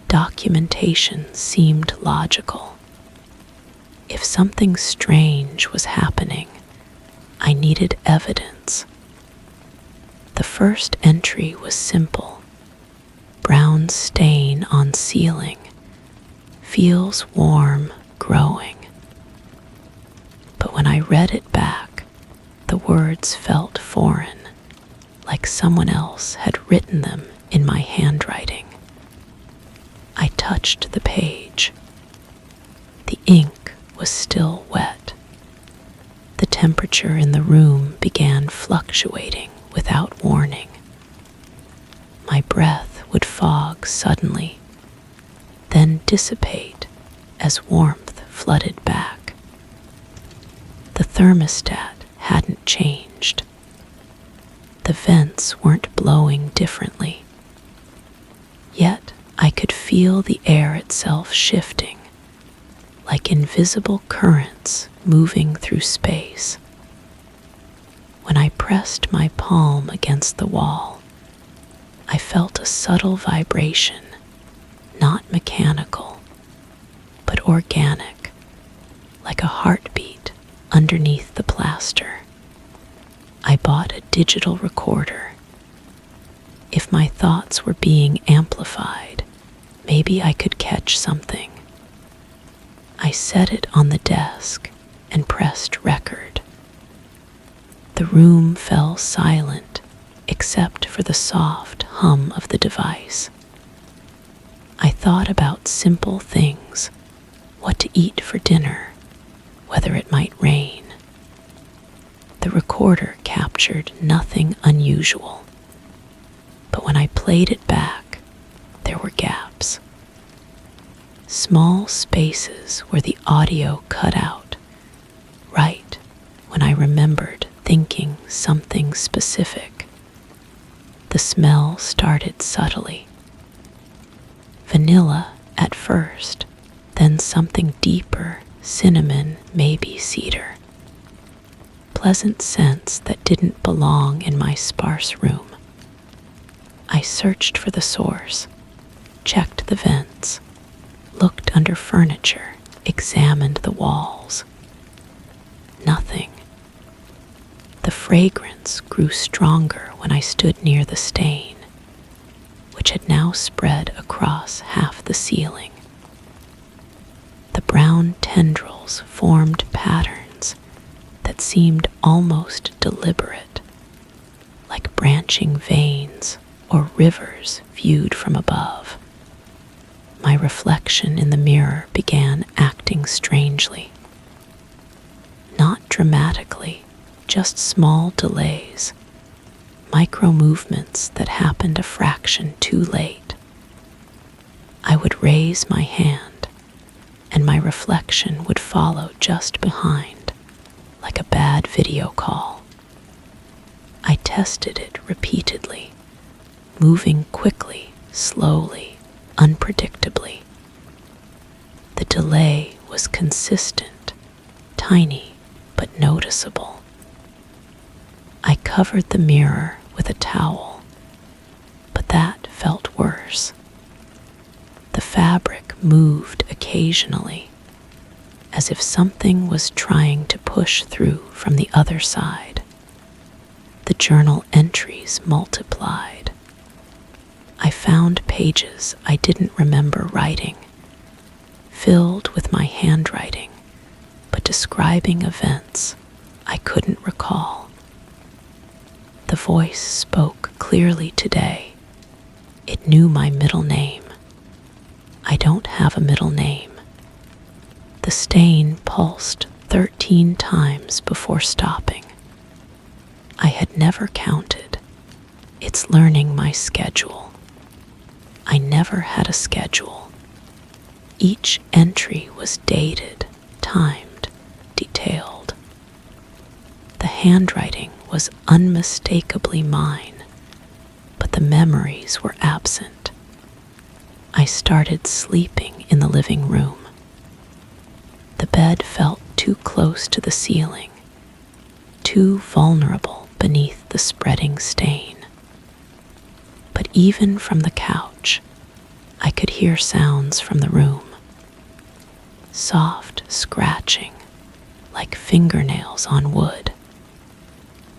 Documentation seemed logical. If something strange was happening, I needed evidence. The first entry was simple. Brown stain on ceiling. Feels warm, growing. But when I read it back, the words felt foreign, like someone else had written them in my handwriting. I touched the page. The ink was still wet. The temperature in the room began fluctuating without warning. My breath would fog suddenly, then dissipate as warmth flooded back. The thermostat hadn't changed. The vents weren't blowing differently. Yet I could feel the air itself shifting, like invisible currents moving through space. When I pressed my palm against the wall, I felt a subtle vibration, not mechanical, but organic, like a heartbeat underneath the plaster. I bought a digital recorder. If my thoughts were being amplified, maybe I could catch something. I set it on the desk and pressed record. The room fell silent except for the soft hum of the device. I thought about simple things, what to eat for dinner, whether it might rain. The recorder captured nothing unusual, but when I played it back, there were gaps. Small spaces where the audio cut out, right when I remembered thinking something specific. The smell started subtly. Vanilla at first, then something deeper, cinnamon, maybe cedar. Pleasant scents that didn't belong in my sparse room. I searched for the source, checked the vents, looked under furniture, examined the walls. Nothing. The fragrance grew stronger when I stood near the stain, which had now spread across half the ceiling. The brown tendrils formed patterns that seemed almost deliberate, like branching veins or rivers viewed from above. My reflection in the mirror began acting strangely. Not dramatically, just small delays, micro movements that happened a fraction too late. I would raise my hand, and my reflection would follow just behind, like a bad video call. I tested it repeatedly, moving quickly, slowly, unpredictably. The delay was consistent, tiny, but noticeable. I covered the mirror with a towel, but that felt worse. The fabric moved occasionally. occasionally, as if something was trying to push through from the other side. The journal entries multiplied. I found pages I didn't remember writing, filled with my handwriting, but describing events I couldn't recall. The voice spoke clearly today. It knew my middle name. I don't have a middle name. The stain pulsed 13 times before stopping. I had never counted. It's learning my schedule. I never had a schedule. Each entry was dated, timed, detailed. The handwriting was unmistakably mine, but the memories were absent. I started sleeping in the living room. The bed felt too close to the ceiling, too vulnerable beneath the spreading stain. But even from the couch, I could hear sounds from the room. Soft scratching, like fingernails on wood.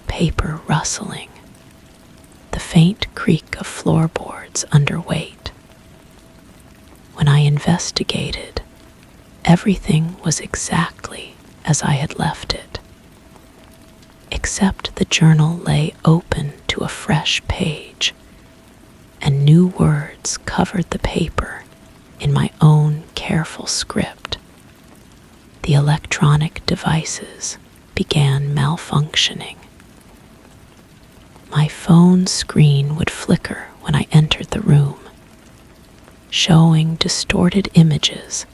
Paper rustling. The faint creak of floorboards under weight. When I investigated, everything was exactly as I had left it, except the journal lay open to a fresh page, and new words covered the paper in my own careful script. The electronic devices began malfunctioning. My phone screen would flicker when I entered the room, showing distorted images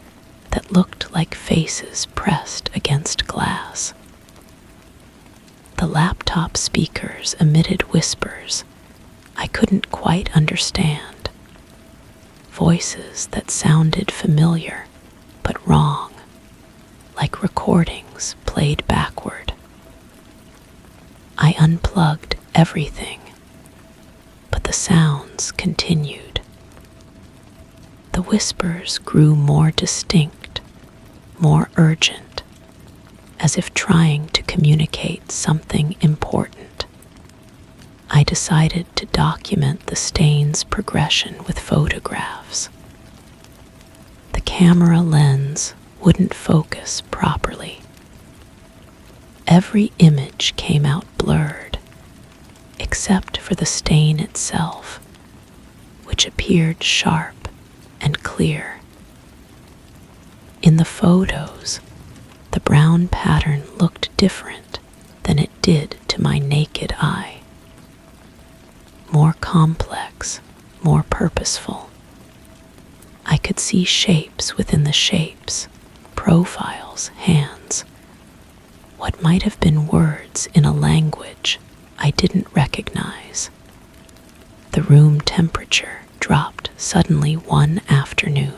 that looked like faces pressed against glass. The laptop speakers emitted whispers I couldn't quite understand, voices that sounded familiar but wrong, like recordings played backward. I unplugged everything, but the sounds continued. The whispers grew more distinct, more urgent, as if trying to communicate something important. I decided to document the stain's progression with photographs. The camera lens wouldn't focus properly. Every image came out blurred, except for the stain itself, which appeared sharp and clear. In the photos, the brown pattern looked different than it did to my naked eye. More complex, more purposeful. I could see shapes within the shapes, profiles, hands. What might have been words in a language I didn't recognize. The room temperature dropped suddenly one afternoon.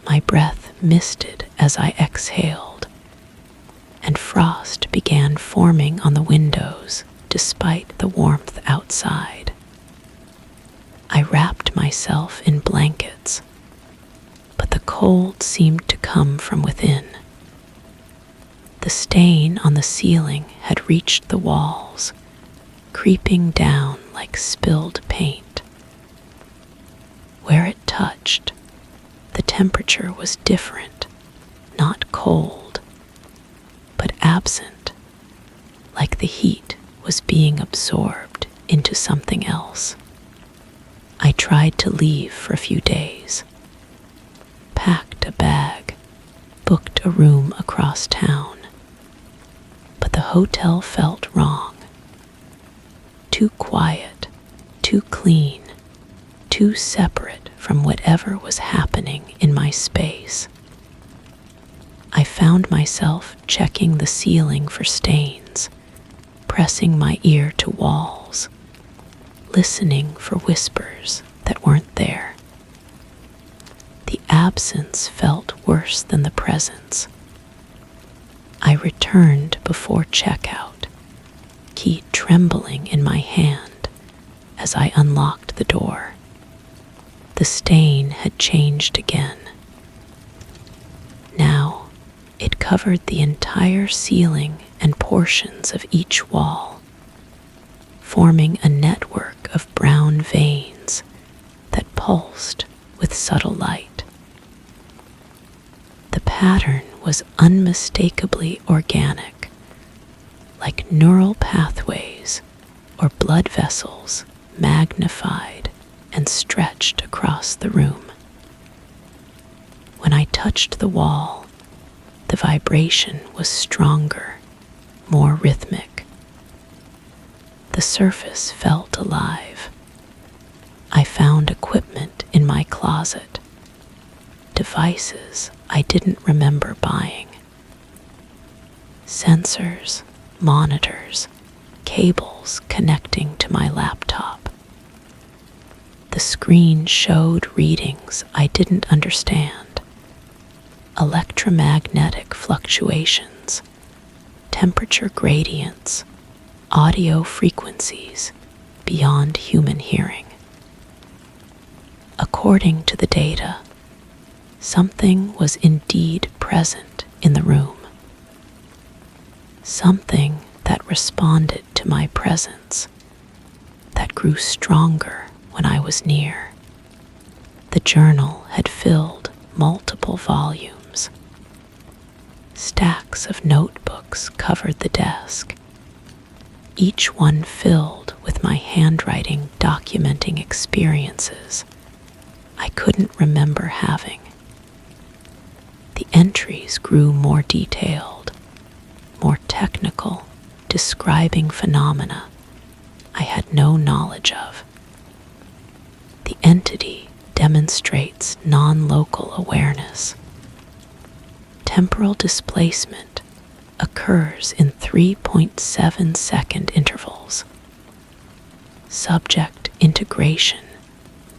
My breath misted as I exhaled, and frost began forming on the windows despite the warmth outside. I wrapped myself in blankets, but the cold seemed to come from within. The stain on the ceiling had reached the walls, creeping down like spilled paint. Where it touched, the temperature was different, not cold, but absent, like the heat was being absorbed into something else. I tried to leave for a few days, packed a bag, booked a room across town, but the hotel felt wrong. Too quiet, too clean, too separate from whatever was happening in my space. I found myself checking the ceiling for stains, pressing my ear to walls, listening for whispers that weren't there. The absence felt worse than the presence. I returned before checkout, key trembling in my hand as I unlocked the door. The stain had changed again, It covered the entire ceiling and portions of each wall, forming a network of brown veins that pulsed with subtle light. The pattern was unmistakably organic, like neural pathways or blood vessels magnified and stretched across the room. When I touched the wall, the vibration was stronger, more rhythmic. The surface felt alive. I found equipment in my closet, devices I didn't remember buying. Sensors, monitors, cables connecting to my laptop. The screen showed readings I didn't understand. Electromagnetic fluctuations, temperature gradients, audio frequencies beyond human hearing. According to the data, something was indeed present in the room. Something that responded to my presence, that grew stronger when I was near. The journal had filled multiple volumes. Stacks of notebooks covered the desk, each one filled with my handwriting documenting experiences I couldn't remember having. The entries grew more detailed, more technical, describing phenomena I had no knowledge of. The entity demonstrates non-local awareness. Temporal displacement occurs in 3.7-second intervals. Subject integration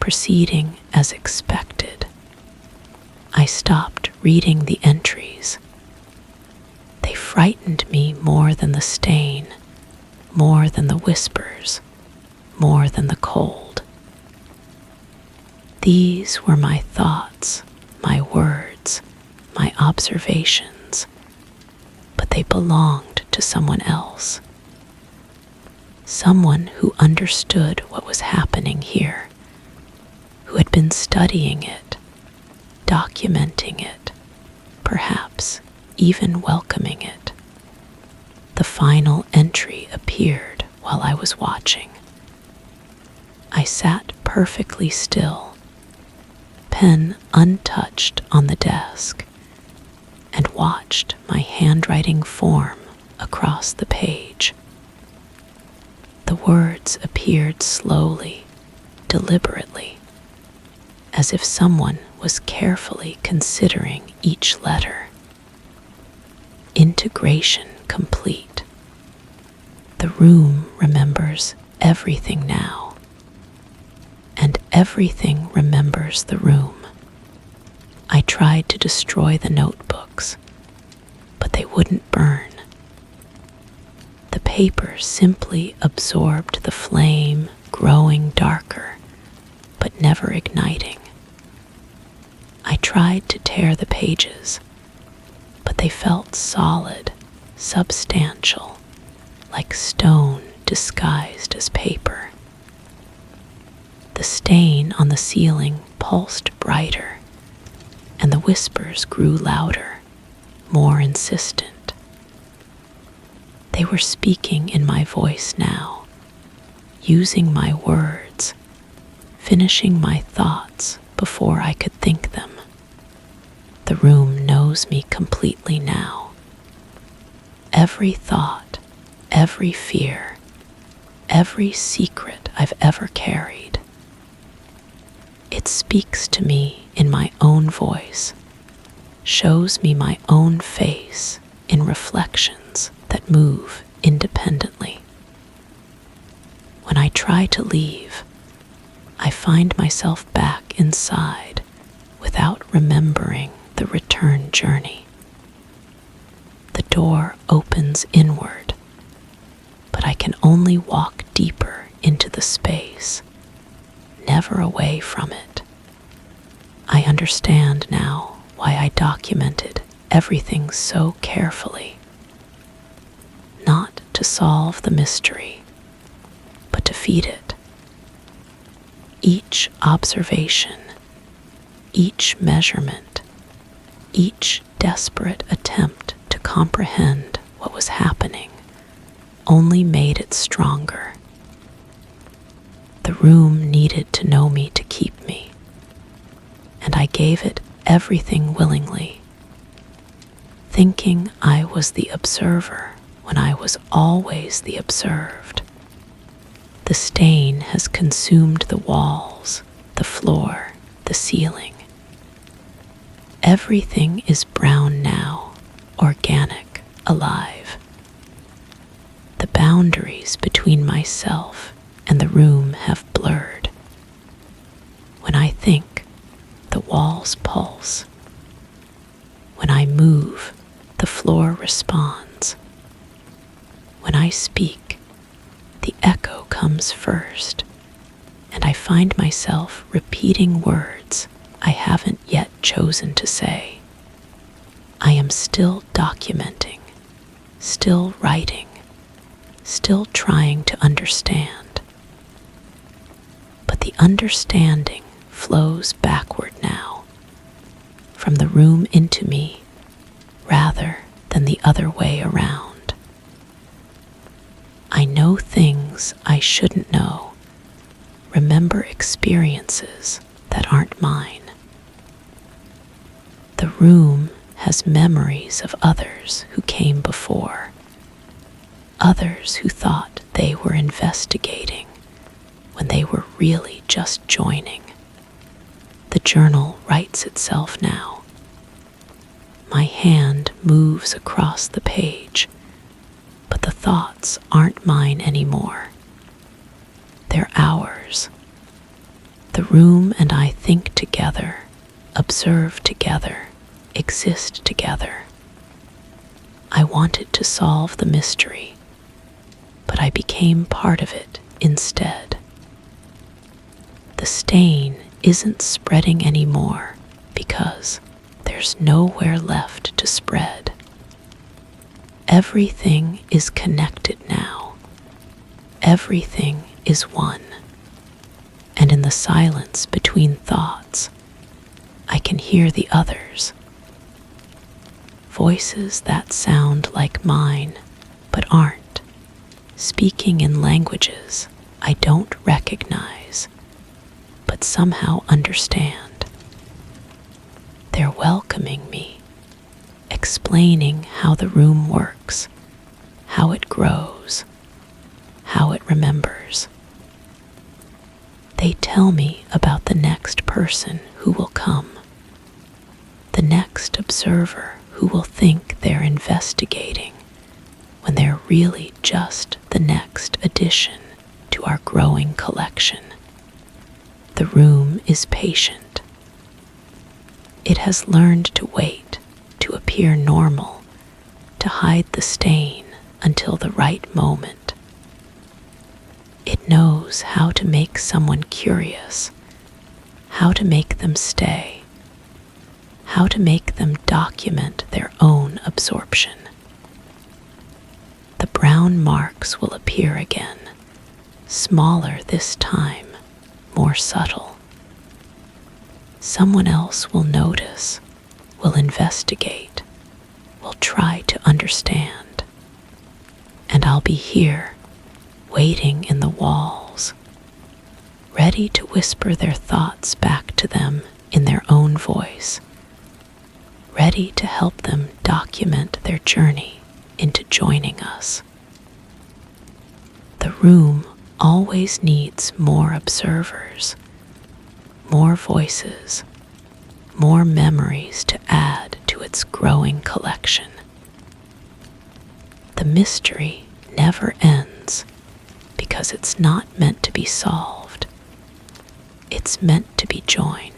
proceeding as expected. I stopped reading the entries. They frightened me more than the stain, more than the whispers, more than the cold. These were my thoughts, my words, my observations, but they belonged to someone else. Someone who understood what was happening here, who had been studying it, documenting it, perhaps even welcoming it. The final entry appeared while I was watching. I sat perfectly still, pen untouched on the desk, and watched my handwriting form across the page. The words appeared slowly, deliberately, as if someone was carefully considering each letter. Integration complete. The room remembers everything now, and everything remembers the room. I tried to destroy the notebooks, but they wouldn't burn. The paper simply absorbed the flame, growing darker, but never igniting. I tried to tear the pages, but they felt solid, substantial, like stone disguised as paper. The stain on the ceiling pulsed brighter, and the whispers grew louder, more insistent. They were speaking in my voice now, using my words, finishing my thoughts before I could think them. The room knows me completely now. Every thought, every fear, every secret I've ever carried. It speaks to me in my own voice, shows me my own face in reflections that move independently. When I try to leave, I find myself back inside without remembering the return journey. The door opens inward, but I can only walk deeper into the space, never away from it. I understand now why I documented everything so carefully, not to solve the mystery, but to feed it. Each observation, each measurement, each desperate attempt to comprehend what was happening only made it stronger. The room needed to know me to keep me, and I gave it everything willingly, thinking I was the observer when I was always the observed. The stain has consumed the walls, the floor, the ceiling. Everything is brown now, organic, alive. The boundaries between myself and the room have blurred. When I think, the walls pulse. When I move, the floor responds. When I speak, the echo comes first, and I find myself repeating words I haven't yet chosen to say. I am still documenting, still writing, still trying to understand. But the understanding flows backward now, from the room into me, rather than the other way around. I know things I shouldn't know, remember experiences that aren't mine. The room has memories of others who came before, others who thought they were investigating when they were really just joining. The journal writes itself now. My hand moves across the page, but the thoughts aren't mine anymore. They're ours. The room and I think together, observe together, exist together. I wanted to solve the mystery, but I became part of it instead. The stain isn't spreading anymore because there's nowhere left to spread. Everything is connected now. Everything is one. And in the silence between thoughts, I can hear the others. Voices that sound like mine, but aren't, speaking in languages I don't recognize, but somehow understand. They're welcoming me, explaining how the room works, how it grows, how it remembers. They tell me about the next person who will come, the next observer who will think they're investigating when they're really just the next addition to our growing collection. The room is patient. It has learned to wait, to appear normal, to hide the stain until the right moment. It knows how to make someone curious, how to make them stay, how to make them document their own absorption. The brown marks will appear again, smaller this time, more subtle. Someone else will notice, will investigate, will try to understand. And I'll be here, waiting in the walls, ready to whisper their thoughts back to them in their own voice, ready to help them document their journey into joining us. The room always needs more observers, more voices, more memories to add to its growing collection. The mystery never ends because it's not meant to be solved. It's meant to be joined.